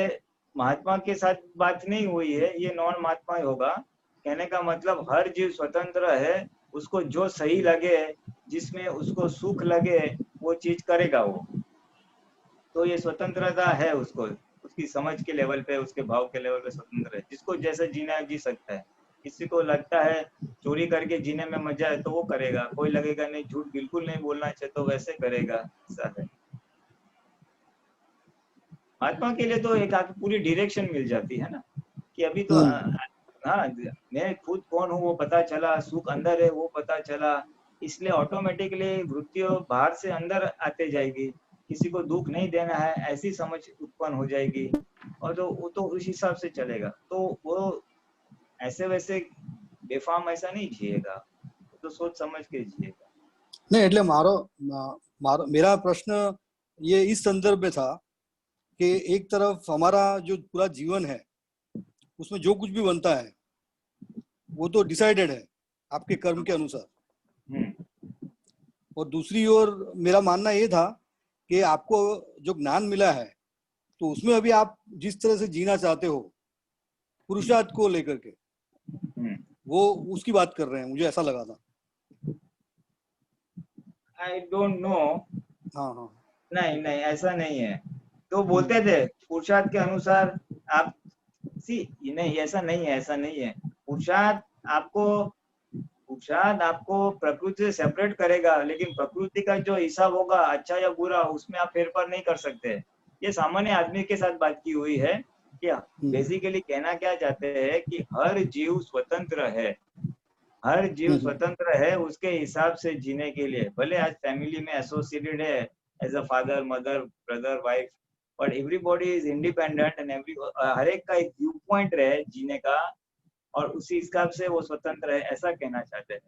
Speaker 1: महात्मा के साथ बात नहीं हुई है, ये नॉन महात्मा ही होगा। कहने का मतलब हर जीव स्वतंत्र है, उसको जो सही लगे, जिसमें उसको सुख लगे, वो चीज करेगा वो। तो ये स्वतंत्रता है उसको, उसकी समझ के लेवल पे, उसके भाव के लेवल पे स्वतंत्र है। जिसको जैसे जीना है जी सकता है। किसी को लगता है चोरी करके जीने में मजा है तो वो करेगा, कोई लगेगा नहीं झूठ बिल्कुल नहीं बोलना चाहिए तो वैसे करेगा, ऐसा है। महात्मा के लिए तो एक आपकी पूरी डायरेक्शन मिल जाती है ना, कि अभी तो हाँ, मैं खुद कौन हूँ वो पता चला, सुख अंदर है वो पता चला, इसलिए ऑटोमेटिकली वृत्तियों बाहर से अंदर आते जाएगी। किसी को दुख नहीं देना है ऐसी समझ उत्पन्न हो जाएगी, और तो वो तो उस हिसाब से चलेगा। तो वो ऐसे वैसे बेफाम ऐसा नहीं जिएगा, तो सोच समझ के जिएगा।
Speaker 9: नहीं, એટલે मेरा प्रश्न ये इस संदर्भ में था कि एक तरफ हमारा जो पूरा जीवन है उसमें जो कुछ भी बनता है वो तो डिसाइडेड है आपके कर्म के अनुसार, और दूसरी ओर मेरा मानना ये था कि आपको जो ज्ञान मिला है तो उसमें अभी आप जिस तरह से जीना चाहते हो पुरुषार्थ को लेकर के, वो उसकी बात कर रहे हैं, मुझे ऐसा लगा था।
Speaker 1: I don't know.
Speaker 9: हाँ,
Speaker 1: नहीं नहीं, ऐसा नहीं है। तो बोलते थे पुरुषार्थ के अनुसार आप नहीं, ऐसा नहीं है, ऐसा नहीं है। पुरुषार्थ आपको प्रकृति से सेपरेट करेगा, लेकिन प्रकृति का जो हिसाब होगा अच्छा या बुरा उसमें आप फेरफार नहीं कर सकते। ये सामान्य आदमी के साथ बात की हुई है कि बेसिकली कहना क्या चाहते हैं कि हर जीव स्वतंत्र है, हर जीव स्वतंत्र है उसके हिसाब से जीने के लिए। भले आज फैमिली में एसोसिएटेड है as a father, mother, brother, wife, but everybody is independent and हर एक का एक व्यू पॉइंट रहे जीने का, और उसी हिसाब से वो स्वतंत्र है, ऐसा कहना चाहते हैं।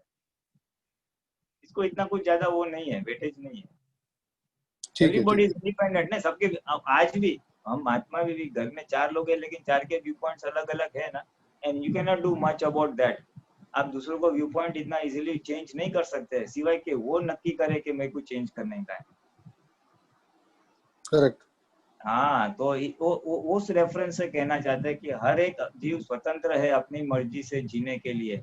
Speaker 1: इसको इतना कुछ ज्यादा वो नहीं है, वेटेज नहीं है। एवरीबॉडी इज इंडिपेंडेंट ना, सबके आज भी हम महात्मा भी घर में 4 लोग हैं लेकिन 4 के व्यू पॉइंट्स अलग अलग है ना, and you can not do much about that. आप दूसरों को व्यू पॉइंट इतना इजीली चेंज नहीं कर सकते, सिवाय कि वो नक्की करे कि मेरे को चेंज करने का है।
Speaker 9: करेक्ट।
Speaker 1: हाँ, तो उस रेफरेंस से कहना चाहते हैं कि हर एक जीव स्वतंत्र है अपनी मर्जी से जीने के लिए।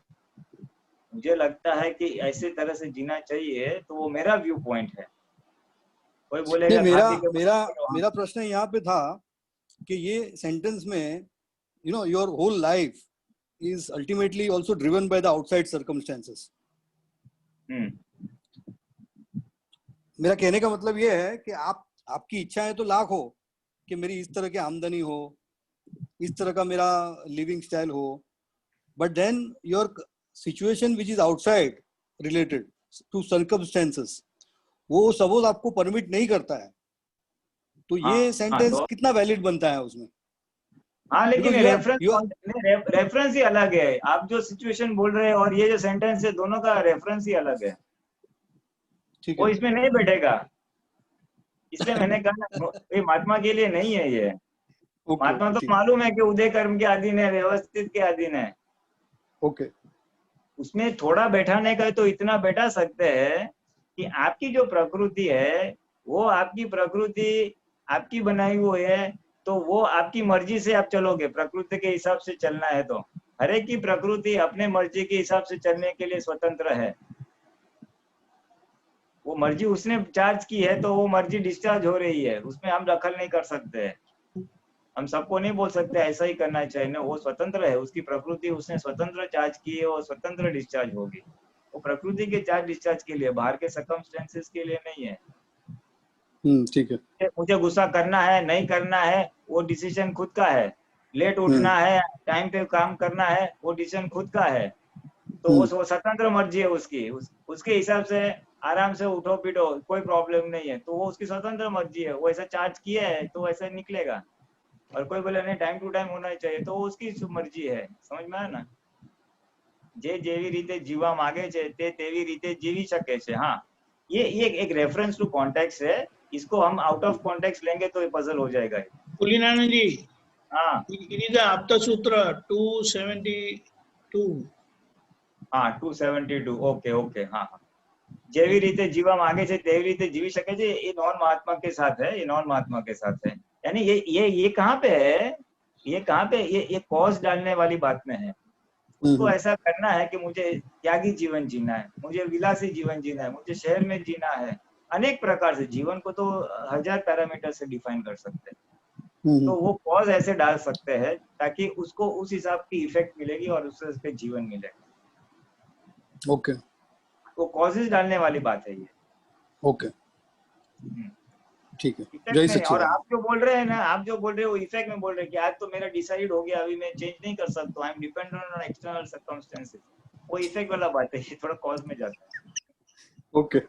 Speaker 1: मुझे लगता है कि ऐसे तरह से जीना चाहिए, तो वो मेरा व्यू पॉइंट है। कोई बोलेगा
Speaker 9: मेरा प्रश्न यहाँ पे था कि ये सेंटेंस में your whole life is ultimately also driven by the outside circumstances. मेरा कहने का मतलब ये है कि आपकी इच्छाएं तो लाख हो कि मेरी इस तरह की आमदनी हो, इस तरह का मेरा लिविंग स्टाइल हो, but then your situation which is outside related to circumstances, वो सपोज आपको परमिट नहीं करता है, तो ये सेंटेंस कितना वैलिड बनता है उसमें?
Speaker 1: हाँ, लेकिन रेफरेंस ही अलग है। आप जो सिचुएशन बोल रहे हैं और ये जो सेंटेंस है, दोनों का रेफरेंस ही अलग है। वो इसमें नहीं बैठेगा, इसलिए मैंने कहा ये महात्मा के लिए नहीं है। ये महात्मा तो मालूम है कि उदय कर्म के अधीन है, व्यवस्थित के अधीन है।
Speaker 9: ओके,
Speaker 1: उसमें थोड़ा बैठाने का तो इतना बैठा सकते हैं कि आपकी जो प्रकृति है वो आपकी प्रकृति आपकी बनाई हुई है, तो वो आपकी मर्जी से आप चलोगे, प्रकृति के हिसाब से चलना है तो हर एक की प्रकृति अपने मर्जी के हिसाब से चलने के लिए स्वतंत्र है। वो मर्जी उसने चार्ज की है तो वो मर्जी डिस्चार्ज हो रही है, उसमें हम दखल नहीं कर सकते। हम सबको नहीं बोल सकते ऐसा ही करना चाहिए ना, वो स्वतंत्र है, उसकी प्रकृति उसने स्वतंत्र चार्ज की है, वो स्वतंत्र डिस्चार्ज होगी। वो प्रकृति के चार्ज डिस्चार्ज के लिए, बाहर के सर्कमस्टेंसेस के लिए नहीं है।
Speaker 9: ठीक है।
Speaker 1: मुझे गुस्सा करना है नहीं करना है वो डिसीजन खुद का है, लेट उठना है टाइम पे काम करना है वो डिसीजन खुद का है। तो वो स्वतंत्र मर्जी है उसकी, उसके हिसाब से आराम से उठो पीटो कोई प्रॉब्लम नहीं है, तो वो उसकी स्वतंत्र मर्जी है। वो ऐसा चार्ज किया है तो ऐसा निकलेगा। और कोई बोले नहीं टाइम टू टाइम होना चाहिए, तो वो उसकी मर्जी है। समझ में आया ना? जे जेवी रीते जीवा मांगे छे ते तेवी रीते जीवी शके छे। हाँ, ये एक रेफरेंस टू कॉन्टेक्स्ट है, इसको हम आउट ऑफ कॉन्टेक्स्ट लेंगे तो ये पजल हो जाएगा।
Speaker 6: पुलिनानंद जी,
Speaker 1: हाँ,
Speaker 6: it is the Apta Sutra 272.
Speaker 1: हाँ 272 ओके ओके। हाँ हाँ, જેવી રીતે જીવા માંગે છે તેવી રીતે જીવી શકે છે, ये नॉन महात्मा के साथ है, ये नॉन महात्मा के साथ है। यानी ये कहाँ पे है, ये कहाँ पे ये कॉज डालने वाली बात में है। उसको ऐसा करना है कि मुझे त्यागी जीवन जीना है, मुझे विलासी जीवन जीना है, मुझे शहर में जीना है। अनेक प्रकार से जीवन को तो 1000 पैरामीटर से डिफाइन कर सकते हैं। तो वो कॉज ऐसे डाल सकते हैं ताकि उसको उस हिसाब की इफेक्ट मिलेगी और उससे जीवन मिलेगा।
Speaker 9: ओके,
Speaker 1: वो कॉजेज डालने वाली बात है ये।
Speaker 9: ओके, ठीक है।
Speaker 1: इफेक्ट
Speaker 9: जय
Speaker 1: में। और
Speaker 9: सच्चिदानंद।
Speaker 1: आप जो बोल रहे हैं ना, आप जो बोल रहे हो इफेक्ट में बोल रहे हैं कि आज तो मेरा डिसाइड हो गया, अभी मैं चेंज नहीं कर सकता, I am dependent on external circumstances, वो इफेक्ट वाला बात है, ये थोड़ा कॉज में जाता है।
Speaker 9: ओके,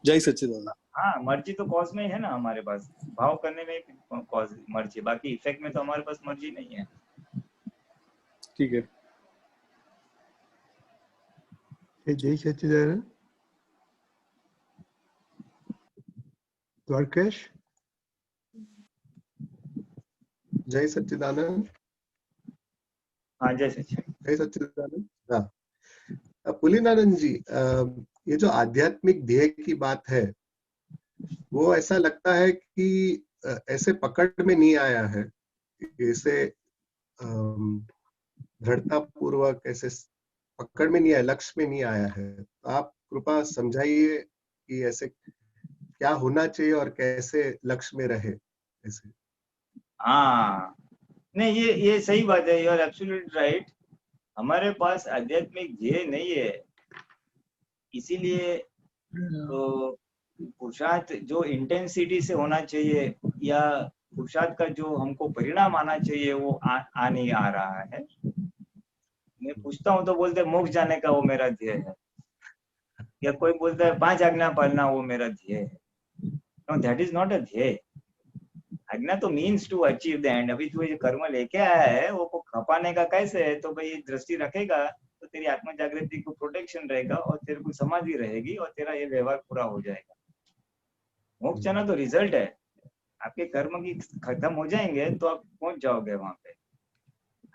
Speaker 9: जय सच्चिदानंद।
Speaker 1: हाँ, मर्जी तो कॉज में ही है ना हमारे पास, भाव करने में कॉज मर्जी, बाकी इफेक्ट में तो हमारे पास मर्जी नहीं है।
Speaker 9: ठीक है।
Speaker 4: जय सच्चिदानंद। द्वारकेश।
Speaker 10: जय सच्चिदानंद।
Speaker 1: हाँ जय सच्चिदानंद।
Speaker 10: जय सच्चिदानंद। हाँ, पुलिनानंद जी, ये जो आध्यात्मिक ध्येय की बात है वो ऐसा लगता है कि ऐसे पकड़ में नहीं आया है, ऐसे दृढ़ता पूर्वक ऐसे पकड़ में नहीं आया, लक्ष्य में नहीं आया है। तो आप कृपा समझाइए कि ऐसे क्या होना चाहिए और कैसे लक्ष्य में रहे ऐसे।
Speaker 1: हाँ नहीं, ये सही बात है, यू आर एब्सोल्युटली राइट। हमारे पास आध्यात्मिक ध्येय नहीं है, इसीलिए तो पुरुषार्थ जो इंटेंसिटी से होना चाहिए या पुरुषार्थ का जो हमको परिणाम आना चाहिए वो आ नहीं आ रहा है। मैं पूछता हूँ तो बोलते मोक्ष जाने का वो मेरा ध्येय है, या कोई बोलता है 5 आज्ञा पालना वो मेरा ध्येय है। No, that is not a ध्येय। आज्ञा तो means to achieve the end. अभी तू ये कर्म लेके आया है वो को खपाने का कैसे है, तो भाई दृष्टि रखेगा तो तेरी आत्म जागृति को प्रोटेक्शन रहेगा और तेरे को समाधि रहेगी और तेरा ये व्यवहार पूरा हो जाएगा। मोक्ष जाना तो रिजल्ट है, आपके कर्म की खत्म हो जाएंगे तो आप पहुंच जाओगे वहां पे।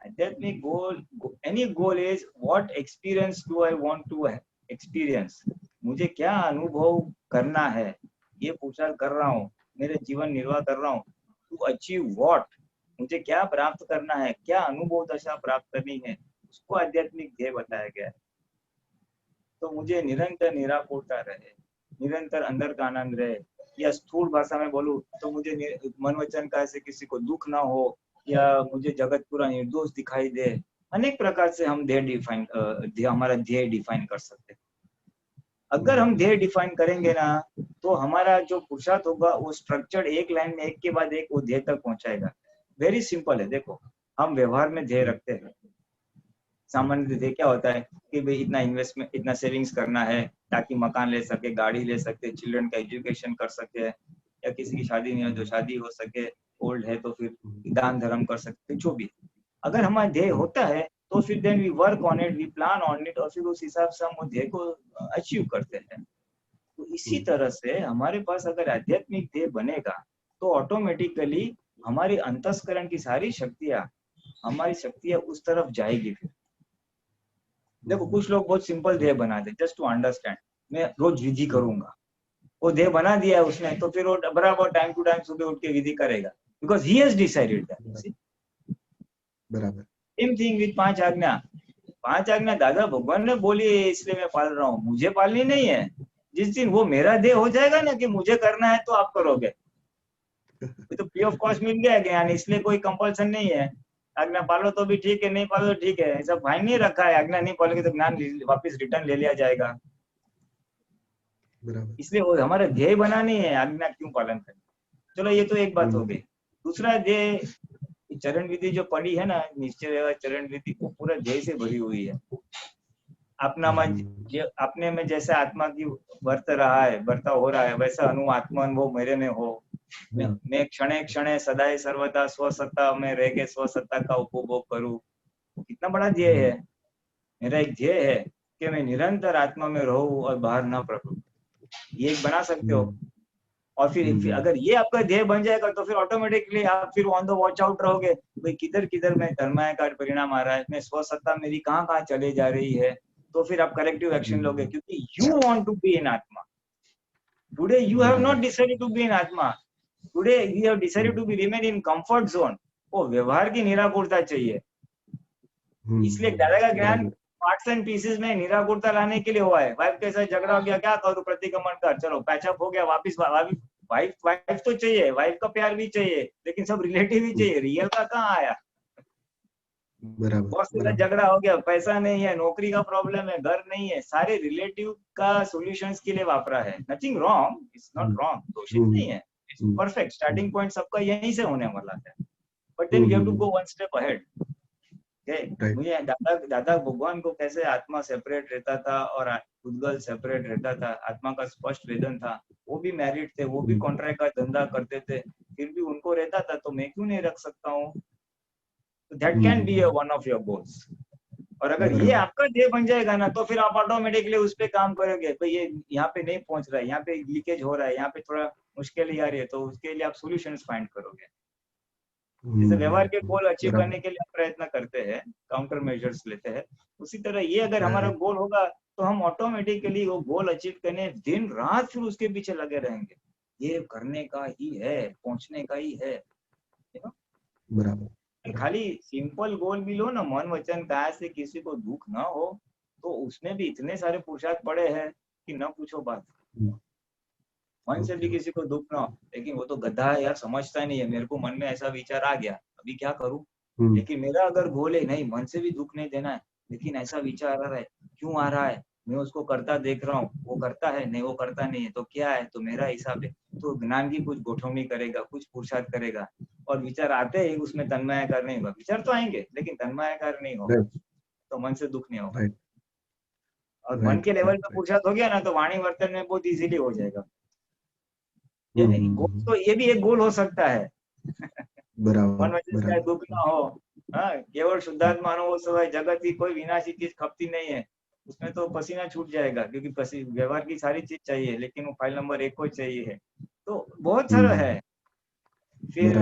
Speaker 1: आध्यात्मिक goal, any goal is what experience do I want to experience. मुझे क्या अनुभव करना है, ये पुरुषार्थ कर रहा हूँ, मेरे जीवन निर्वाह कर रहा हूँ। टू अचीव व्हाट, मुझे क्या प्राप्त करना है, क्या अनुभव दशा प्राप्त करनी है, उसको आध्यात्मिक ध्येय बताया गया है। तो मुझे निरंतर निराकुरता रहे, निरंतर अंदर का आनंद रहे, या स्थूल भाषा में बोलूं तो मुझे मन वचन का ऐसे किसी को दुख ना हो, या मुझे जगत पूरा निर्दोष दिखाई दे। अनेक प्रकार से हम हमारा ध्येय डिफाइन कर सकते हैं। अगर हम ध्येय डिफाइन करेंगे ना तो हमारा जो पुरुषार्थ होगा वो स्ट्रक्चर्ड एक लाइन में एक के बाद एक वो ध्येय तक पहुंचाएगा। वेरी सिंपल है। देखो, हम व्यवहार में ध्येय रखते हैं। सामान्य ध्येय क्या होता है कि भाई इतना इन्वेस्टमेंट, इतना सेविंग्स करना है ताकि मकान ले सके, गाड़ी ले सके, चिल्ड्रन का एजुकेशन कर सके, या किसी की शादी नहीं हो तो शादी हो सके, ओल्ड है तो फिर दान धर्म कर सकते, जो भी। अगर हमारा ध्येय होता है तो फिर then we work on it, we plan on it, और फिर उस हिसाब से हम ध्येय को अचीव करते हैं। तो इसी तरह से हमारे पास अगर आध्यात्मिक ध्येय बनेगा तो ऑटोमेटिकली हमारी अंतस्करण की सारी शक्तियां उस तरफ जाएगी। फिर देखो, कुछ लोग बहुत सिंपल ध्येय बनाते, जस्ट टू अंडरस्टैंड, मैं रोज विधि करूंगा, वो देह बना दिया है उसने, तो फिर वो बराबर टाइम टू टाइम सुबह उठ के विधि करेगा, because he has decided that.
Speaker 10: बराबर।
Speaker 1: सेम थिंग विद 5 आज्ञा। 5 आज्ञा दादा भगवान ने बोली है इसलिए मैं पाल रहा हूँ, मुझे पालनी नहीं है। जिस दिन वो मेरा देह हो जाएगा ना कि मुझे करना है तो आप करोगे, तो फ्री ऑफ कॉस्ट मिल गया ज्ञान, इसलिए कोई कंपल्सन नहीं है। आज्ञा पालो तो भी ठीक है, नहीं पालो तो ठीक है, ऐसा फाइन नहीं रखा है। आज्ञा नहीं पालोगे तो ज्ञान वापस रिटर्न ले लिया जाएगा। इसलिए वो हमारा ध्येय बनानी है, आज्ञा क्यों पालन करें। चलो ये तो एक बात हो गई। दूसरा ध्येय, चरण विधि जो पड़ी है ना, निश्चय व्यवहार चरण विधि, वो पूरा ध्येय से भरी हुई है। अपना मन अपने में जैसे आत्मा की बर्ताव हो रहा है, वैसा आत्मन वो मेरे में हो। मैं क्षणे क्षणे सदाए सर्वदा स्वसत्ता में रह के स्वसत्ता का उपभोग करूं। कितना बड़ा ध्येय है। मेरा एक ध्येय है कि मैं निरंतर आत्मा में रहूं और बाहर न प्रकटूं। ये एक बना सकते हो। और फिर अगर ये आपका ध्येय बन जाएगा तो फिर ऑटोमेटिकली आप फिर ऑन द वॉच आउट रहोगे, भाई किधर किधर में तन्मय का परिणाम आ रहा है, मैं स्वसत्ता मेरी कहाँ कहाँ चले जा रही है। तो फिर आप करेक्टिव एक्शन लोगे, क्योंकि you want to be in atma. Today you have not decided to be in atma, today you have decided to be remain in comfort zone. वो व्यवहार की निराकुरता चाहिए। इसलिए दादा का ज्ञान पार्ट्स एंड पीसेस में निराकुरता लाने के लिए हुआ है। वाइफ के साथ झगड़ा हो गया, क्या करूं, प्रतिक्रमण कर, चलो पैचअप हो गया, वापिस वाइफ तो चाहिए, वाइफ का प्यार भी चाहिए, लेकिन सब रिलेटिव ही चाहिए, रियल का कहाँ आया। बॉस के साथ झगड़ा हो गया, पैसा नहीं है, नौकरी का प्रॉब्लम है, घर नहीं है, सारे रिलेटिव का सॉल्यूशंस के लिए वापरा है। Nothing wrong, it's not wrong, दोषित नहीं है, इट्स परफेक्ट। स्टार्टिंग पॉइंट सबका यहीं से होने वाला है, but then we have to go one step ahead. मुझे दादा भगवान को कैसे आत्मा सेपरेट रहता था और उद्गल सेपरेट रहता था, आत्मा का स्पष्ट वेदन था। वो भी मैरिड थे, वो भी कॉन्ट्रैक्ट का धंधा करते थे, फिर भी उनको रहता था, तो मैं क्यों नहीं रख सकता हूँ। That can be one of your goals. और अगर ये आपका ध्येय बन जाएगा ना, तो फिर आप ऑटोमेटिकली उस पे काम करोगे। भाई ये यहाँ पे नहीं पहुंच रहा है, यहाँ पे लीकेज हो रहा है, यहाँ पे थोड़ा मुश्किल आ रही है, तो उसके लिए आप सोल्यूशंस फाइंड करोगे। जैसे व्यवहार के गोल अचीव करने के लिए हम प्रयत्न करते हैं, काउंटर मेजर्स लेते हैं, उसी तरह ये अगर हमारा गोल होगा तो हम ऑटोमेटिकली वो गोल अचीव करने दिन रात फिर उसके पीछे लगे रहेंगे। ये करने का ही है, पहुंचने का ही है। बराबर। खाली सिंपल गोल भी लो ना, मन वचन काया से किसी को दुख ना हो, तो उसमें भी इतने सारे पुरुषार्थ पड़े हैं कि न पूछो बात। मन से भी किसी को दुख ना हो, लेकिन वो तो गधा है यार, समझता नहीं है। मेरे को मन में ऐसा विचार आ गया, अभी क्या करूं। लेकिन मेरा अगर गोल है, नहीं मन से भी दुख नहीं देना है, लेकिन ऐसा विचार आ रहा है, क्यों आ रहा है, मैं उसको करता देख रहा हूँ, वो करता है नहीं, वो करता नहीं है, तो क्या है, तो मेरा हिसाब है। तो ज्ञान की कुछ गोठवनी करेगा, कुछ पुरुषार्थ करेगा, और विचार आते ही उसमें तन्मयाकार नहीं होगा। विचार तो आएंगे लेकिन तन्मयाकार नहीं होगा, तो मन से दुख नहीं होगा। और मन के लेवल पे पुरुषार्थ हो गया ना, तो वाणी वर्तन में बहुत इजीली हो जाएगा। तो ये भी एक गोल हो सकता है। मन वचन दुख ना हो, हाँ, केवल शुद्धात्मा अनुभव सवाय जगत की कोई विनाशी चीज खपती नहीं है। उसमें तो पसीना छूट जाएगा, क्योंकि व्यवहार की सारी चीज चाहिए, लेकिन वो फाइल नंबर 1 को चाहिए है। तो बहुत सारा है। फिर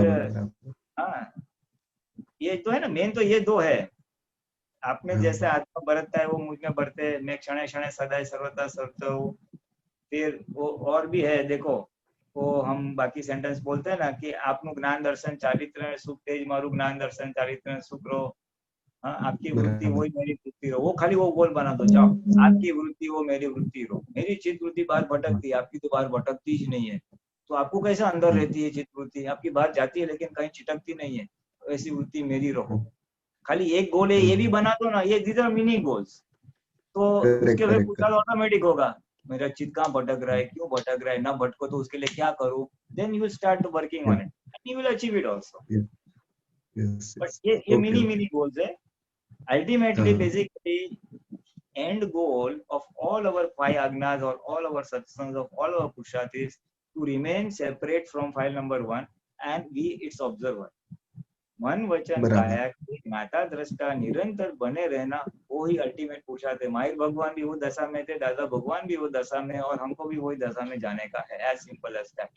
Speaker 1: हाँ, ये तो है ना, मेन तो ये 2 है। आप में जैसे आत्मा बरतता है वो मुझ में बरते, मैं क्षणे क्षणे सदाए सर्वदा सर्वतो हूँ। फिर वो और भी है, देखो वो हम बाकी सेंटेंस बोलते हैं ना कि आपनु ज्ञान दर्शन चारित्र सुख तेज मारू ज्ञान दर्शन चारित्र सुख रो। हाँ, आपकी वृत्ति वही मेरी वृत्ति रो। वो खाली वो गोल बना दो, जाओ आपकी वृत्ति वो मेरी वृत्ति रो। मेरी चित्त वृत्ति बाहर भटकती है, आपकी तो बाहर भटकती ही नहीं है। तो आपको कैसे अंदर रहती है चित्त वृत्ति, आपकी बाहर जाती है लेकिन कहीं चिटकती नहीं है। ऐसी वृत्ति मेरी रहो। खाली एक गोल है, ये भी बना दो ना, ये दीज आर मिनी गोल्स। तो उसके लिए पुरुषार्थ ऑटोमेटिक होगा। मेरा चित्त कहाँ भटक रहा है, क्यों भटक रहा है, ना भटको तो उसके लिए क्या करूं। Then you start working on it and you will achieve it also. But ये मिनी गोल्स है। Ultimately basically end goal of all our 5 agnas or all our satsangs of all our purushart is to remain separate from file number 1 and be its observer. मन वचन काया के ज्ञाता दृष्टा निरंतर बने रहना, वो ही अल्टीमेट पुरुषार्थ है। माहिर भगवान भी वो दशा में थे, दादा भगवान भी वो दशा में, और हमको भी वही दशा में जाने का है। As simple as that.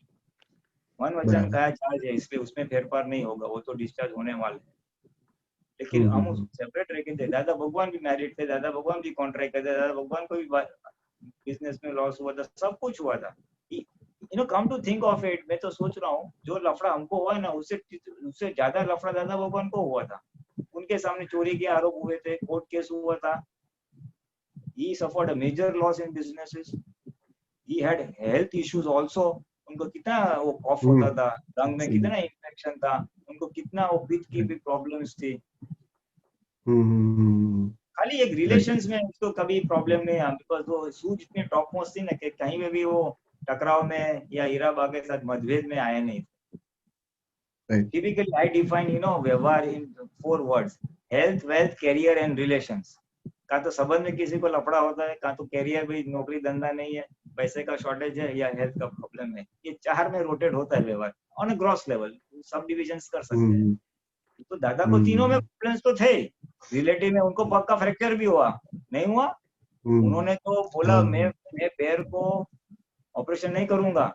Speaker 1: मन वचन काया चार्ज है, इसलिए उसमें फेरफार नहीं होगा, वो तो डिस्चार्ज होने वाले है। लेकिन हम सेपरेट रह के थे। दादा भगवान भी मैरिड थे, दादा भगवान भी कॉन्ट्रैक्ट करते, दादा भगवान को भी बिजनेस में लॉस हुआ था, सब कुछ हुआ था, you know come to think of it, मैं तो सोच रहा हूँ जो लफड़ा हमको हुआ है ना, उससे ज्यादा लफड़ा दादा भगवान को हुआ था। उनके सामने चोरी के आरोप हुए थे, कोर्ट केस हुआ था। He suffered a major loss in businesses. He had health issues also. उनको कितना वो कॉफ होता था, लंग में कितना इन्फेक्शन था, उनको कितना वो पित्त की भी प्रॉब्लम्स थी। खाली एक रिलेशंस में उसको कभी प्रॉब्लम नहीं आया, बिकॉज वो सूझ इतनी टॉप मोस्ट थी ना कि कहीं में भी वो टकराव में या हीराबा के साथ मतभेद में आया नहीं। Typically I define व्यवहार in 4 words: health, wealth, career and relations। का तो संबंध में किसी को लफड़ा होता है, का तो कैरियर भी नौकरी धंधा नहीं है, पैसे का शॉर्टेज है, या हेल्थ का प्रॉब्लम है। ये 4 में रोटेट होता है व्यवहार ऑन अ ग्रॉस लेवल, सब डिविजन्स कर सकते हैं। तो दादा को तीनों में प्रॉब्लम्स तो थे। रिलेटिव में उनको पग का फ्रैक्चर भी हुआ, नहीं हुआ? उन्होंने तो बोला मैं पैर को ऑपरेशन नहीं करूंगा,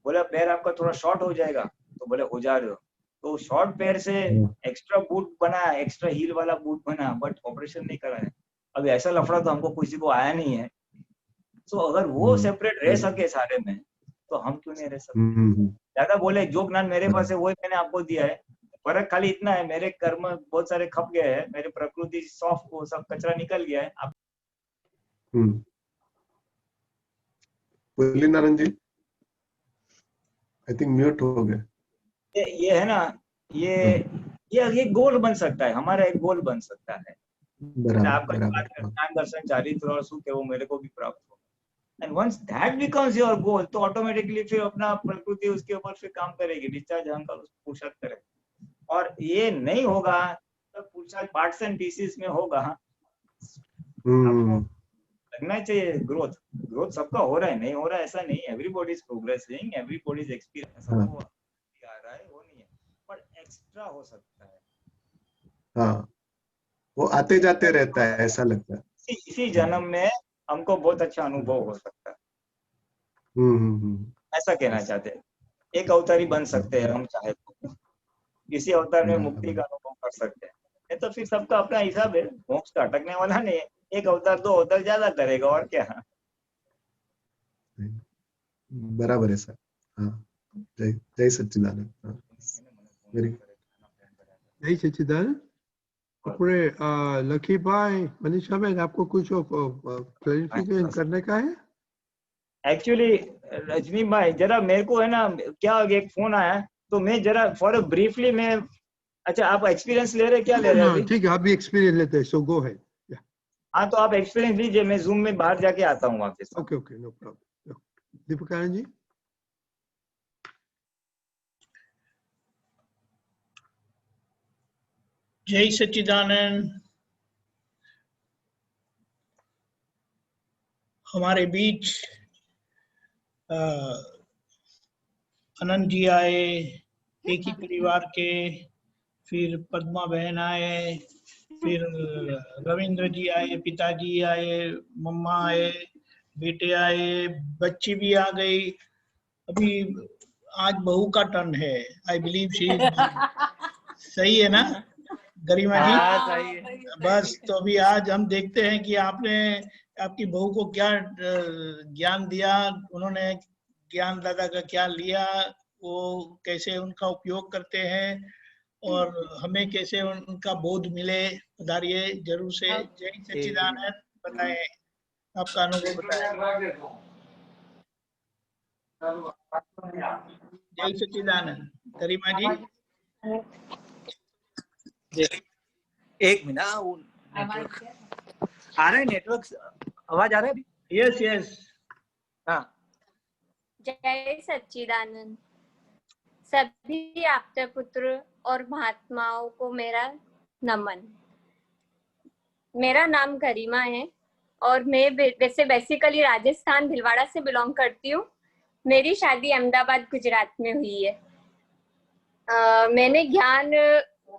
Speaker 1: बोला पैर आपका थोड़ा शॉर्ट हो जाएगा, तो बोले हो जा रहे हो, तो शॉर्ट पैर से एक्स्ट्रा बूट बना, एक्स्ट्रा हील वाला बूट बना, बट ऑपरेशन नहीं करा है। अब ऐसा लफड़ा तो हमको किसी को आया नहीं है। तो अगर वो सेपरेट रह सके सारे में, तो हम क्यों नहीं रह सकते? दादा बोले जो ज्ञान मेरे पास है वही मैंने आपको दिया है, फर्क खाली इतना है मेरे कर्म बहुत सारे खप गए हैं, मेरे प्रकृति सॉफ्ट, वो सब कचरा निकल गया है। आप
Speaker 10: Narayan ji I think mute हो गए।
Speaker 1: ये है ना, ये गोल बन सकता है, हमारा एक गोल बन सकता है। आपका ज्ञान दर्शन चारित्र और सुख है वो मेरे को भी प्राप्त हो, and once that becomes your goal, तो ऑटोमेटिकली फिर अपना प्रकृति उसके ऊपर फिर काम करेगी, डिस्चार्ज अहंकार उसको पुरुषार्थ करेगा। और ये नहीं होगा तो पुरुषार्थ पार्ट्स एंड पीसेस में होगा। लगना चाहिए ग्रोथ सबका हो रहा है, नहीं हो रहा है ऐसा नहीं, everybody is progressing, everybody is experience, सबको आ रहा है, वो नहीं है, पर एक्स्ट्रा हो सकता है।
Speaker 10: हाँ, वो आते जाते रहता है, ऐसा लगता है।
Speaker 1: इसी जन्म में हमको बहुत अच्छा अनुभव हो सकता है। ऐसा कहना चाहते हैं, एक अवतारी बन सकते हैं हम चाहे तो, किसी अवतार में मुक्ति का अनुभव कर सकते हैं। ये तो फिर सबका अपना हिसाब है, मोक्ष का अटकने वाला नहीं है, एक अवतार 2 अवतार ज्यादा करेगा और क्या।
Speaker 10: बराबर है सर। हाँ, जय सच्चिदानंद।
Speaker 4: जय सच्चिदानंद। अपने लकी भाई मनीषा बहन, आपको कुछ क्लैरिफिकेशन करने का है?
Speaker 1: एक्चुअली रजनी भाई जरा मेरे को है ना, क्या एक फोन आया तो मैं जरा फॉर ब्रीफली मैं, अच्छा आप एक्सपीरियंस ले रहे, क्या ले रहे हैं?
Speaker 4: ठीक है, आप भी एक्सपीरियंस लेते हैं, सो गो है।
Speaker 1: हाँ तो आप एक्सपीरियंस लीजिए, मैं जूम में बाहर जाके आता हूँ वापस।
Speaker 4: Okay okay, no problem. Deepakanand ji.
Speaker 6: जय सच्चिदानंद। हमारे बीच अनंत जी आए, एक ही परिवार के, फिर पद्मा बहन आए, फिर रविंद्र जी आए, पिताजी आए, मम्मा आए, बेटे आए, बच्ची भी आ गई। अभी आज बहू का टर्न है, आई बिलीव शी। सही है ना गरिमा जी?
Speaker 3: सही है।
Speaker 6: बस तो अभी आज हम देखते हैं कि आपने आपकी बहू को क्या ज्ञान दिया, उन्होंने ज्ञान दादा का क्या लिया, वो कैसे उनका उपयोग करते हैं और हमें कैसे उनका बोध मिले। पधारिए जरूर से। जय सच्चिदानंद। बताएं आपका अनुभव, बताएं। जय सच्चिदानंद। गरिमा जी।
Speaker 11: एक मिनट, नेटवर्क आ रहा है, नेटवर्क आवाज आ रहा है?
Speaker 6: Yes yes.
Speaker 11: हाँ।
Speaker 12: जय सच्चिदानंद। सभी आपके पुत्र और महात्माओं को मेरा नमन। मेरा नाम गरिमा है और मैं वैसे बेसिकली राजस्थान भिलवाड़ा से बिलोंग करती हूँ। मेरी शादी अहमदाबाद गुजरात में हुई है। मैंने ज्ञान,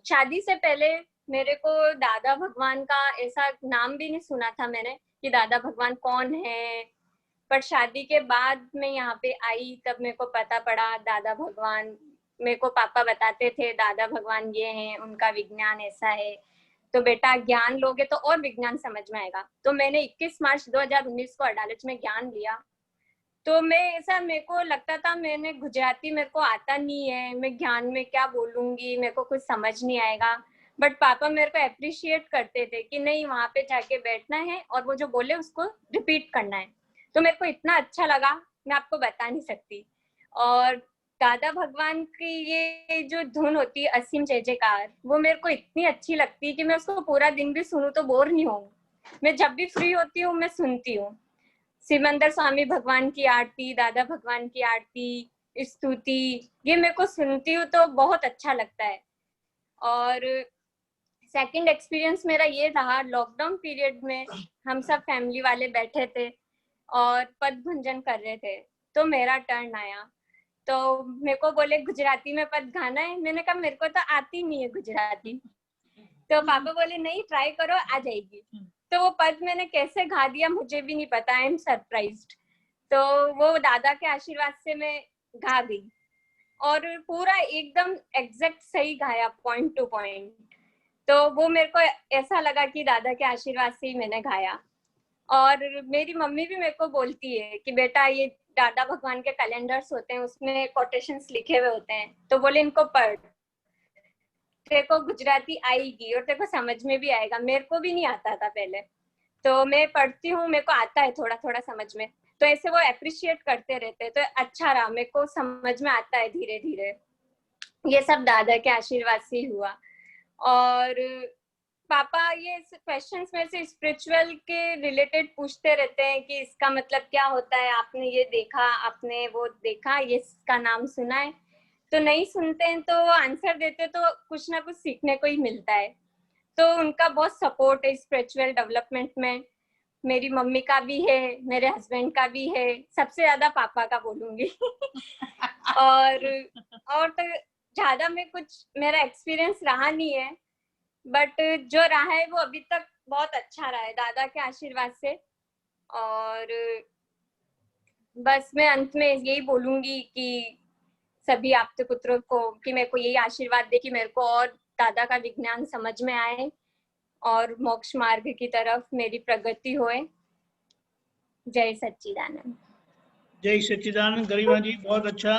Speaker 12: शादी से पहले मेरे को दादा भगवान का ऐसा नाम भी नहीं सुना था मैंने कि दादा भगवान कौन है, पर शादी के बाद मैं यहाँ पे आई तब मेरे को पता पड़ा दादा भगवान, मेरे को पापा बताते थे दादा भगवान ये हैं, उनका विज्ञान ऐसा है, तो बेटा ज्ञान लोगे तो और विज्ञान समझ में आएगा। तो मैंने 21 मार्च 2019 को अडालज में ज्ञान लिया तो मैं ऐसा, मेरे को लगता था मैंने गुजराती मेरे को आता नहीं है, मैं ज्ञान में क्या बोलूंगी, मेरे को कुछ समझ नहीं आएगा। बट पापा मेरे को अप्रिशिएट करते थे कि नहीं, वहां पे जाके बैठना है और वो जो बोले उसको रिपीट करना है। तो मेरे को इतना अच्छा लगा, मैं आपको बता नहीं सकती। और दादा भगवान की ये जो धुन होती है असीम जय जयकार, वो मेरे को इतनी अच्छी लगती है कि मैं उसको पूरा दिन भी सुनूं तो बोर नहीं हूँ। मैं जब भी फ्री होती हूँ मैं सुनती हूँ। सिमंदर स्वामी भगवान की आरती, दादा भगवान की आरती, स्तुति, ये मेरे को सुनती हूँ तो बहुत अच्छा लगता है। और सेकंड एक्सपीरियंस मेरा ये रहा, लॉकडाउन पीरियड में हम सब फैमिली वाले बैठे थे और पद भंजन कर रहे थे, तो मेरा टर्न आया। तो मेरे को बोले गुजराती में पद गाना है। मैंने कहा मेरे को तो आती नहीं है गुजराती। तो पापा बोले नहीं, ट्राई करो, आ जाएगी। तो वो पद मैंने कैसे गा दिया मुझे भी नहीं पता, आई एम सरप्राइज्ड। तो वो दादा के आशीर्वाद से मैं गा गई और पूरा एकदम एग्जैक्ट सही गाया, पॉइंट टू पॉइंट। तो वो मेरे को ऐसा लगा कि दादा के आशीर्वाद से ही मैंने गाया। और मेरी मम्मी भी मेरे को बोलती है कि बेटा ये दादा भगवान के कैलेंडर्स होते हैं, उसमें कोटेशंस लिखे हुए होते हैं, तो बोले इनको पढ़, तेरे को गुजराती आएगी और तेरे को समझ में भी आएगा। मेरे को भी नहीं आता था पहले, तो मैं पढ़ती हूँ, मेरे को आता है थोड़ा थोड़ा समझ में। तो ऐसे वो अप्रिशिएट करते रहते, तो अच्छा रहा, मेरे को समझ में आता है धीरे धीरे। ये सब दादा के आशीर्वाद से ही हुआ। और पापा ये क्वेश्चंस में से स्पिरिचुअल के रिलेटेड पूछते रहते हैं कि इसका मतलब क्या होता है, आपने ये देखा, आपने वो देखा, ये इसका नाम सुना है। तो नहीं सुनते हैं तो आंसर देते तो कुछ ना कुछ सीखने को ही मिलता है। तो उनका बहुत सपोर्ट है स्पिरिचुअल डेवलपमेंट में। मेरी मम्मी का भी है, मेरे हस्बैंड का भी है, सबसे ज्यादा पापा का बोलूंगी। और तो ज्यादा में कुछ मेरा एक्सपीरियंस रहा नहीं है, बट जो रहा है वो अभी तक बहुत अच्छा रहा है दादा के आशीर्वाद से। और बस मैं अंत में यही बोलूंगी कि सभी आपके पुत्रों को कि मेरे को यही आशीर्वाद दे कि मेरे को और दादा का विज्ञान समझ में आए और मोक्ष मार्ग की तरफ मेरी प्रगति होए। जय सच्चिदानंद।
Speaker 6: जय सच्चिदानंद। गरिमा जी बहुत अच्छा।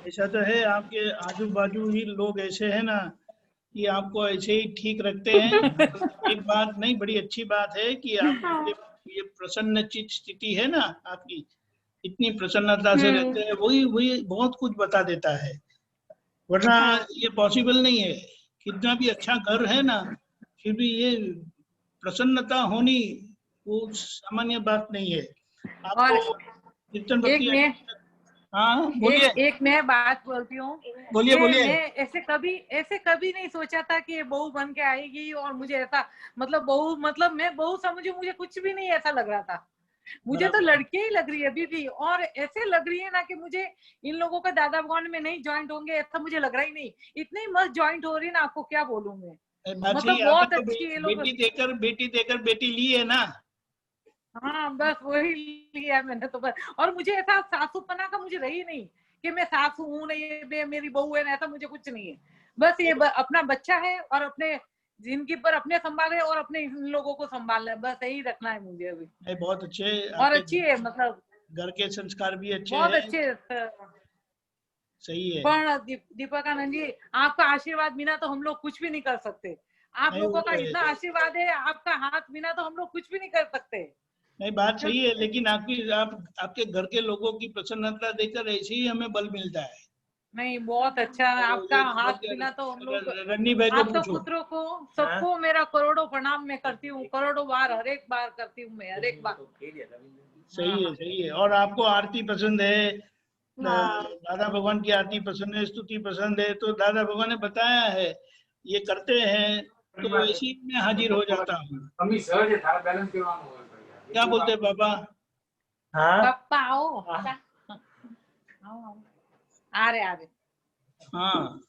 Speaker 6: ऐसा तो है, आपके आजू बाजू ही लोग ऐसे हैं ना कि आपको ऐसे ही ठीक रखते हैं। एक बात नहीं, बड़ी अच्छी बात है कि आप ये प्रसन्न चित्त स्थिति है ना आपकी, इतनी प्रसन्नता से रहते हैं, वही बहुत कुछ बता देता है, वरना ये पॉसिबल नहीं है। कितना भी अच्छा घर है ना, फिर भी ये प्रसन्नता होनी वो सामान्य बात नहीं है। आपको कीर्तन भक्ति। हाँ बोलिए।
Speaker 13: एक मैं बात बोलती हूँ।
Speaker 6: बोलिए बोलिए।
Speaker 13: मैं ऐसे कभी नहीं सोचा था कि ये बहू बन के आएगी और मुझे ऐसा मतलब बहू, मतलब मैं बहू समझू, मुझे कुछ भी नहीं ऐसा लग रहा था। मुझे तो लड़की ही लग रही है अभी भी, और ऐसे लग रही है ना कि मुझे इन लोगों का दादा भगवान में नहीं ज्वाइंट होंगे ऐसा मुझे लग रहा ही नहीं। इतनी मस्त ज्वाइंट हो रही है ना, आपको क्या बोलूं मैं। मतलब बहुत अच्छी है।
Speaker 6: बेटी देकर बेटी ली है ना।
Speaker 13: हाँ बस वही लिया मैंने तो बस। और मुझे ऐसा सासूपना का मुझे रही नहीं कि मैं सासू हूँ ना, ये मेरी बहू है ना, ऐसा मुझे कुछ नहीं है। बस ये अपना बच्चा है और अपने जिंदगी पर अपने संभाले और अपने इन लोगों को संभालना है, बस यही रखना है मुझे अभी।
Speaker 6: बहुत अच्छे।
Speaker 13: और अच्छी है, मतलब
Speaker 6: घर के संस्कार भी अच्छे
Speaker 13: बहुत
Speaker 6: हैं।
Speaker 13: अच्छे।
Speaker 6: सही है।
Speaker 13: पर दीपकानंद जी, आपका आशीर्वाद बिना तो हम लोग कुछ भी नहीं कर सकते। आप लोगों का इतना आशीर्वाद है, आपका हाथ बिना तो हम लोग कुछ भी नहीं कर सकते।
Speaker 6: नहीं, बात सही है, लेकिन आपके घर के लोगों की प्रसन्नता देखकर ऐसे ही हमें बल मिलता है।
Speaker 13: नहीं बहुत अच्छा, आपका हाथ बिना तो हम लोग।
Speaker 6: रन्नी भाई को
Speaker 13: आपका पुत्रों को सबको मेरा करोड़ों प्रणाम मैं करती हूँ, करोड़ों बार, हर एक बार करती हूँ मैं, हर एक बार।
Speaker 6: सही है, सही है। और आपको आरती पसंद है, दादा भगवान की आरती पसंद है, स्तुति पसंद है, तो दादा भगवान ने बताया है ये करते हैं तो इसी में हाजिर हो जाता हूँ। क्या बोलते हैं पापा?
Speaker 13: पापा आओ। आ रहे।
Speaker 6: हाँ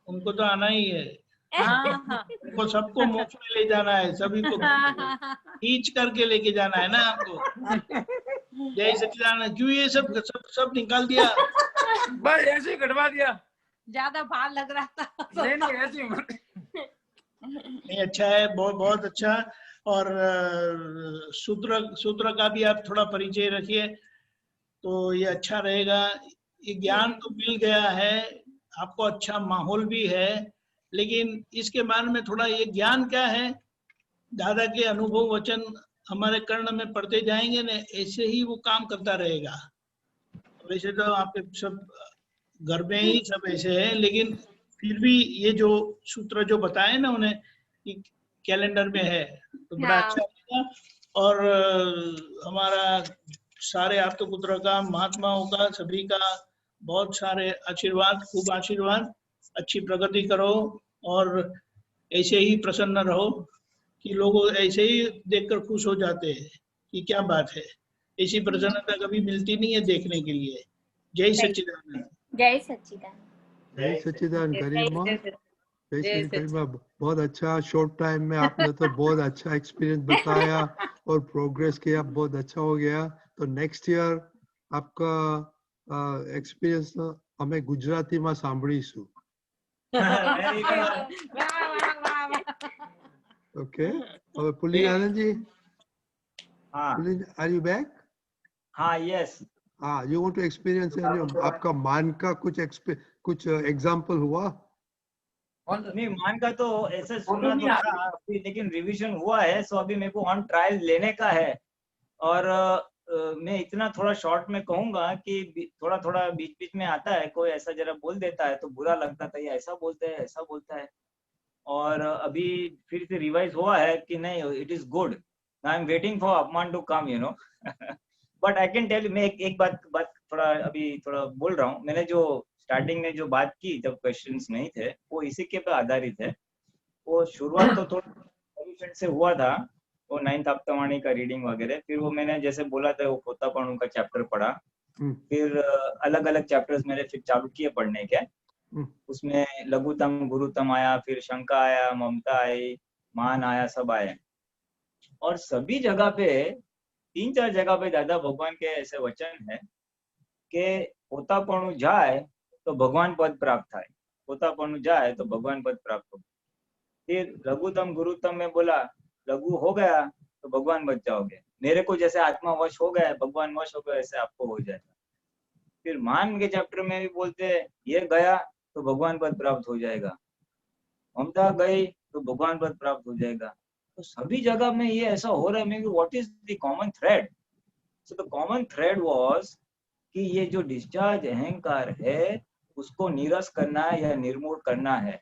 Speaker 6: उनको तो आना ही है। उनको सबको मोक्ष में ले जाना है, सभी को खींच करके लेके जाना है ना आपको। जय सच्चिदानंद। क्यों ये सब निकाल दिया?
Speaker 5: बस ऐसे ही कटवा दिया,
Speaker 13: ज्यादा भार लग रहा था।
Speaker 5: नहीं ऐसे
Speaker 6: नहीं, अच्छा है, बहुत बहुत अच्छा। और सूत्र का भी आप थोड़ा परिचय रखिए तो ये अच्छा रहेगा। ये ज्ञान तो मिल गया है आपको, अच्छा माहौल भी है, लेकिन इसके बारे में थोड़ा ये ज्ञान क्या है, दादा के अनुभव वचन हमारे कर्ण में पढ़ते जाएंगे ना, ऐसे ही वो काम करता रहेगा। वैसे तो आपके सब घर में ही सब ऐसे है, लेकिन फिर भी ये जो सूत्र जो बताए ना उन्हें कि कैलेंडर में है तो बड़ा अच्छा लगा। और हमारा सारे आप तो पुत्र का, महात्माओं का, सभी का बहुत सारे आशीर्वाद, खूब आशीर्वाद, अच्छी प्रगति करो और ऐसे ही प्रसन्न रहो कि लोग ऐसे ही देखकर खुश हो जाते हैं कि क्या बात है। ऐसी प्रसन्नता कभी मिलती नहीं है देखने के लिए। जय सच्चिदानंद।
Speaker 12: जय सच्चिदानंद।
Speaker 4: जय सच्चिदानंद। गरिमा, जय गरिमा, बहुत अच्छा, शॉर्ट टाइम में आपने तो बहुत अच्छा एक्सपीरियंस बताया और प्रोग्रेस किया, बहुत अच्छा हो गया। तो नेक्स्ट ईयर आपका एक्सपीरियंस हमें गुजराती में सांभळीशुं। ओके, और पुलिनानंद जी, आर यू बैक?
Speaker 1: हाँ, यस।
Speaker 4: हाँ, यू वांट टू एक्सपीरियंस आपका मान का कुछ एग्जांपल हुआ?
Speaker 1: नहीं, मान का तो ऐसे सुना तो था अभी, लेकिन रिवीजन हुआ है, सो अभी मेरे को ऑन ट्रायल लेने का है। और मैं इतना थोड़ा शॉर्ट में कहूंगा कि थोड़ा थोड़ा बीच बीच में आता है, कोई ऐसा जरा बोल देता है तो बुरा लगता था, ये ऐसा बोलते हैं, ऐसा बोलता है। और अभी फिर से रिवाइज हुआ है कि नहीं, it is good, I am waiting for अपमान to come, you know. But I can tell you, मैं एक बात थोड़ा अभी थोड़ा बोल रहा हूँ। मैंने जो स्टार्टिंग में जो बात की जब क्वेश्चंस नहीं थे, वो इसी के पे आधारित है। वो शुरुआत तो थोड़ा से हुआ था, वो 9th हफ्तावाणी का रीडिंग वगैरह, फिर वो मैंने जैसे बोला था वो पोतापणु का चैप्टर पढ़ा, फिर अलग अलग चैप्टर्स मैंने फिर चालू किए पढ़ने के। उसमें लघुतम गुरुतम आया, फिर शंका आया, ममता आई, मान आया, सब आए। और सभी जगह पे 3-4 जगह पे दादा भगवान के ऐसे वचन है कि पोतापणु जाए तो भगवान पद प्राप्त થાય, पोतापणु जाए तो भगवान पद प्राप्त हो। फिर लघुतम गुरुतम में बोला लघु हो गया तो भगवान बच जाओगे, मेरे को जैसे आत्मा वश हो गया, भगवान वश हो गया, ऐसे आपको हो जाएगा। फिर मान के चैप्टर में भी बोलते हैं ये गया तो भगवान पद प्राप्त हो जाएगा, ममता गई तो भगवान पद प्राप्त हो जाएगा। तो सभी जगह में ये ऐसा हो रहा है। What is the common thread? So the common thread was कि ये जो डिस्चार्ज अहंकार है उसको निरस करना है या निर्मूल करना है।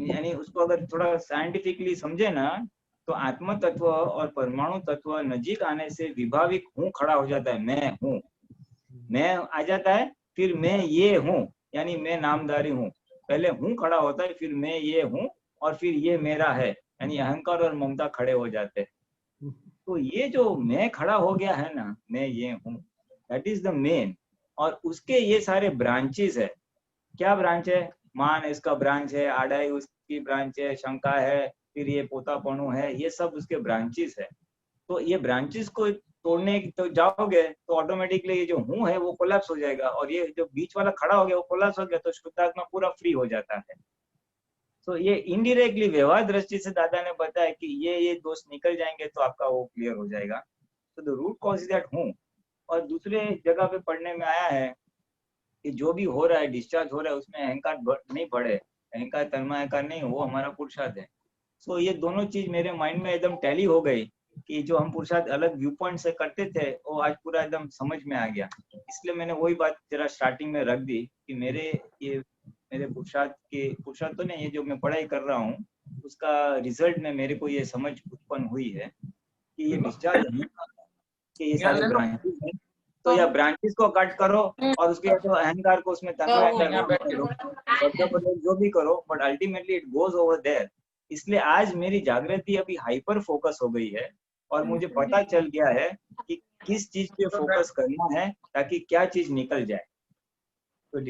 Speaker 1: यानी उसको अगर थोड़ा साइंटिफिकली समझे ना, तो आत्म तत्व और परमाणु तत्व नजीक आने से विभाविक हूँ खड़ा हो जाता है, मैं हूँ, मैं आ जाता है, फिर मैं ये हूँ, यानी मैं नामधारी हूँ। पहले हूँ खड़ा होता है, फिर मैं ये हूँ, और फिर ये मेरा है, यानी अहंकार और ममता खड़े हो जाते हैं। तो ये जो मैं खड़ा हो गया है ना, मैं ये हूँ, दैट इज द मेन। और उसके ये सारे ब्रांचेस है। क्या ब्रांच है? मान इसका ब्रांच है, आड़ाई उसकी ब्रांच है, शंका है, फिर ये पोतापणु है, ये सब उसके ब्रांचेस है। तो ये ब्रांचेस को तोड़ने तो जाओगे तो ऑटोमेटिकली ये जो हूँ है वो कोलैप्स हो जाएगा, और ये जो बीच वाला खड़ा हो गया वो कोलैप्स हो गया, तो शुद्धात्मा पूरा फ्री हो जाता है। तो ये इनडायरेक्टली व्यवहार दृष्टि से दादा ने बताया कि ये दोष निकल जाएंगे तो आपका वो क्लियर हो जाएगा। तो the root cause is that हूँ। और दूसरे जगह पे पढ़ने में आया है कि जो भी हो रहा है, डिस्चार्ज हो रहा है, उसमें अहंकार नहीं बढ़े, अहंकार तन्मयकार नहीं, वो हमारा पुरुषार्थ है। सो ये दोनों चीज मेरे माइंड में एकदम टैली हो गई कि जो हम पुरुषार्थ अलग व्यू पॉइंट से करते थे वो आज पूरा एकदम समझ में आ गया। इसलिए मैंने वही बात जरा स्टार्टिंग में रख दी कि मेरे पुरुषार्थ तो नहीं, ये जो मैं पढ़ाई कर रहा हूँ उसका रिजल्ट में मेरे को ये समझ उत्पन्न हुई है कि ये डिस्चार्ज कि ये सारे ब्रांचेस हैं, तो या ब्रांचेस को कट करो और उसके बाद अहंकार को उसमें जो भी करो, but ultimately it goes over there. इसलिए आज मेरी जागृति अभी हाइपर फोकस हो गई है और मुझे पता चल गया है कि किस चीज पे फोकस करना है ताकि क्या चीज निकल जाए। तो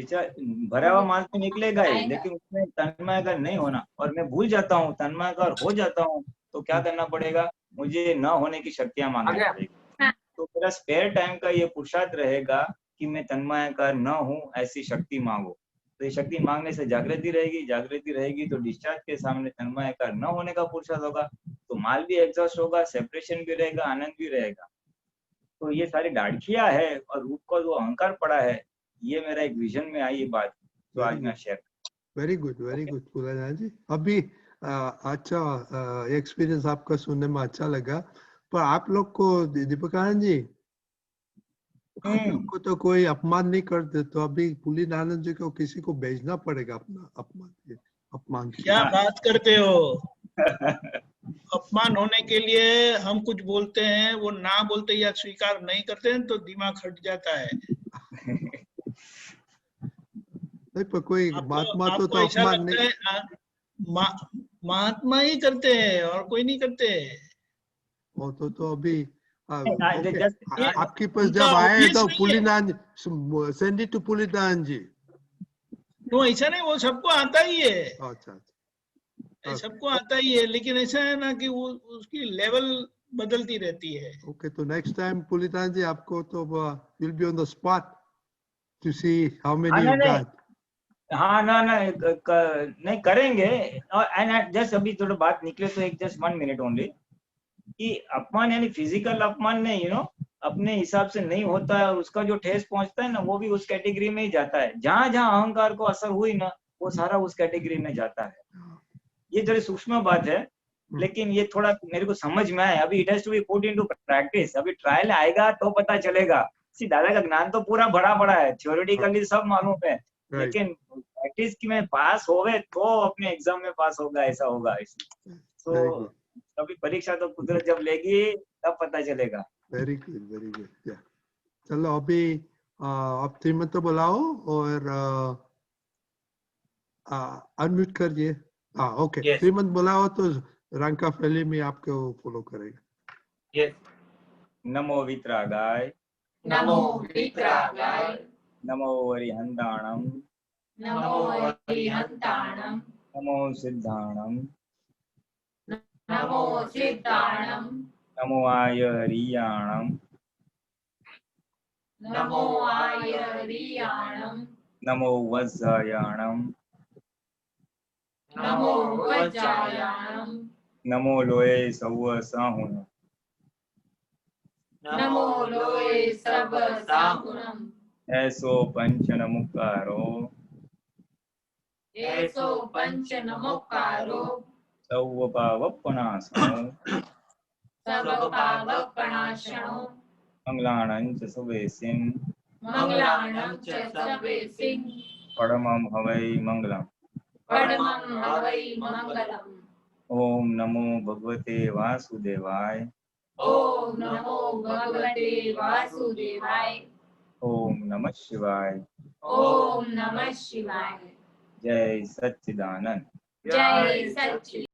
Speaker 1: भरा हुआ माल तो निकलेगा ही, लेकिन उसमें तन्मयकार नहीं होना, और मैं भूल जाता हूँ, तन्मयकार हो जाता हूँ, तो क्या करना पड़ेगा? मुझे न होने की शक्तियां मांगनी पड़ेगी। तो मेरा स्पेयर टाइम का ये पुरुषार्थ रहेगा कि मैं तन्मयकार न हूँ, ऐसी शक्ति मांगो। तो ये शक्ति मांगने से जागृति रहेगी, जागृति रहेगी तो डिस्चार्ज के सामने तन्मयकार न होने का पुरुषार्थ होगा। तो माल भी एग्जॉस्ट होगा, सेपरेशन भी रहेगा, आनंद भी रहेगा। तो ये सारी डाढ़खियां है और रूप का जो अहंकार पड़ा है, ये मेरा एक विजन में आई ये बात, तो आज मैं शेयर।
Speaker 4: वेरी गुड पुलाना जी। अभी अच्छा एक्सपीरियंस आपका सुनने में अच्छा लगा, पर आप लोग को दीपकानंद जी, आप लोग को तो कोई अपमान नहीं करते, तो अभी पुलिनानंद जी को किसी को भेजना पड़ेगा अपना अपमान
Speaker 6: क्या बात करते हो? अपमान होने के लिए हम कुछ बोलते हैं, वो ना बोलते या स्वीकार नहीं करते हैं तो दिमाग हट जाता है।
Speaker 4: नहीं, पर कोई महात्मा तो
Speaker 6: ऐसा
Speaker 4: अपमान
Speaker 6: लगता
Speaker 4: नहीं,
Speaker 6: है महात्मा ही करते हैं और कोई नहीं करते।
Speaker 4: वो तो अभी
Speaker 1: okay.
Speaker 4: आपके पास जब आए तो Pulinanand, send it to Pulinanand ji.
Speaker 6: No, ऐसा नहीं, वो सबको आता ही है।
Speaker 4: अच्छा,
Speaker 6: सबको आता ही है, लेकिन ऐसा है ना कि वो उसकी लेवल बदलती रहती है।
Speaker 4: ओके, तो नेक्स्ट टाइम पुलिनानंद जी आपको तो will be on the spot to see how many you got.
Speaker 1: हाँ ना नहीं करेंगे। एंड जस्ट अभी थोड़ा बात निकले तो एक जस्ट 1 मिनट ओनली, कि अपमान यानी फिजिकल अपमान नहीं, अपने हिसाब से नहीं होता है, और उसका जो ठेस पहुंचता है ना, वो भी उस कैटेगरी में ही जाता है। जहां जहां अहंकार को असर हुई ना, वो सारा उस कैटेगरी में जाता है। ये थोड़ी सूक्ष्म बात है, लेकिन ये थोड़ा मेरे को समझ में आया। अभी it has to be put into practice. अभी ट्रायल आएगा तो पता चलेगा। दादा का ज्ञान तो पूरा भरा पड़ा है, थ्योरेटिकली सब मालूम है, लेकिन प्रैक्टिस की में पास होवे तो अपने एग्जाम में पास होगा, ऐसा होगा। तो अभी परीक्षा तो कुदरत जब लेगी तब पता चलेगा।
Speaker 4: Very good. चलो अभी आप श्रीमंत तो बुलाओ और अनम्यूट करिए। ओके, श्रीमंत बुलाओ तो रंका फैली में आपको फॉलो करेगा।
Speaker 1: नमो वितरागाय,
Speaker 14: नमो वितरागाय,
Speaker 1: नमो वरिहंताणम,
Speaker 14: नमो वरिहंताणम,
Speaker 1: नमो सिद्धाणम,
Speaker 14: नमो सिद्धाणम,
Speaker 1: नमो आयरियाणम,
Speaker 14: नमो आयरियाणम,
Speaker 1: नमो वज्रायाणम,
Speaker 14: नमो वज्रायाणम,
Speaker 1: नमो लोये सव्व साहुन,
Speaker 14: नमो लोये सव्व साहुनम,
Speaker 1: ऐसो पंच नमुकारो,
Speaker 14: ऐसो पंच नमुकारो,
Speaker 1: सव्व पावपनासनो,
Speaker 14: सव्व पावपनाशनो,
Speaker 1: मंगलाणं च सुवेसिं,
Speaker 14: मंगलाणं च सवेसिं,
Speaker 1: परमं हवै मंगलम्,
Speaker 14: परमं हवै मंगलम्।
Speaker 1: ओम नमो भगवते वासुदेवाय,
Speaker 14: ओम नमो भगवते वासुदेवाय,
Speaker 1: ओम नमः शिवाय,
Speaker 14: ओम नमः शिवाय।
Speaker 1: जय सच्चिदानंद।
Speaker 14: जय सच्चिदानंद।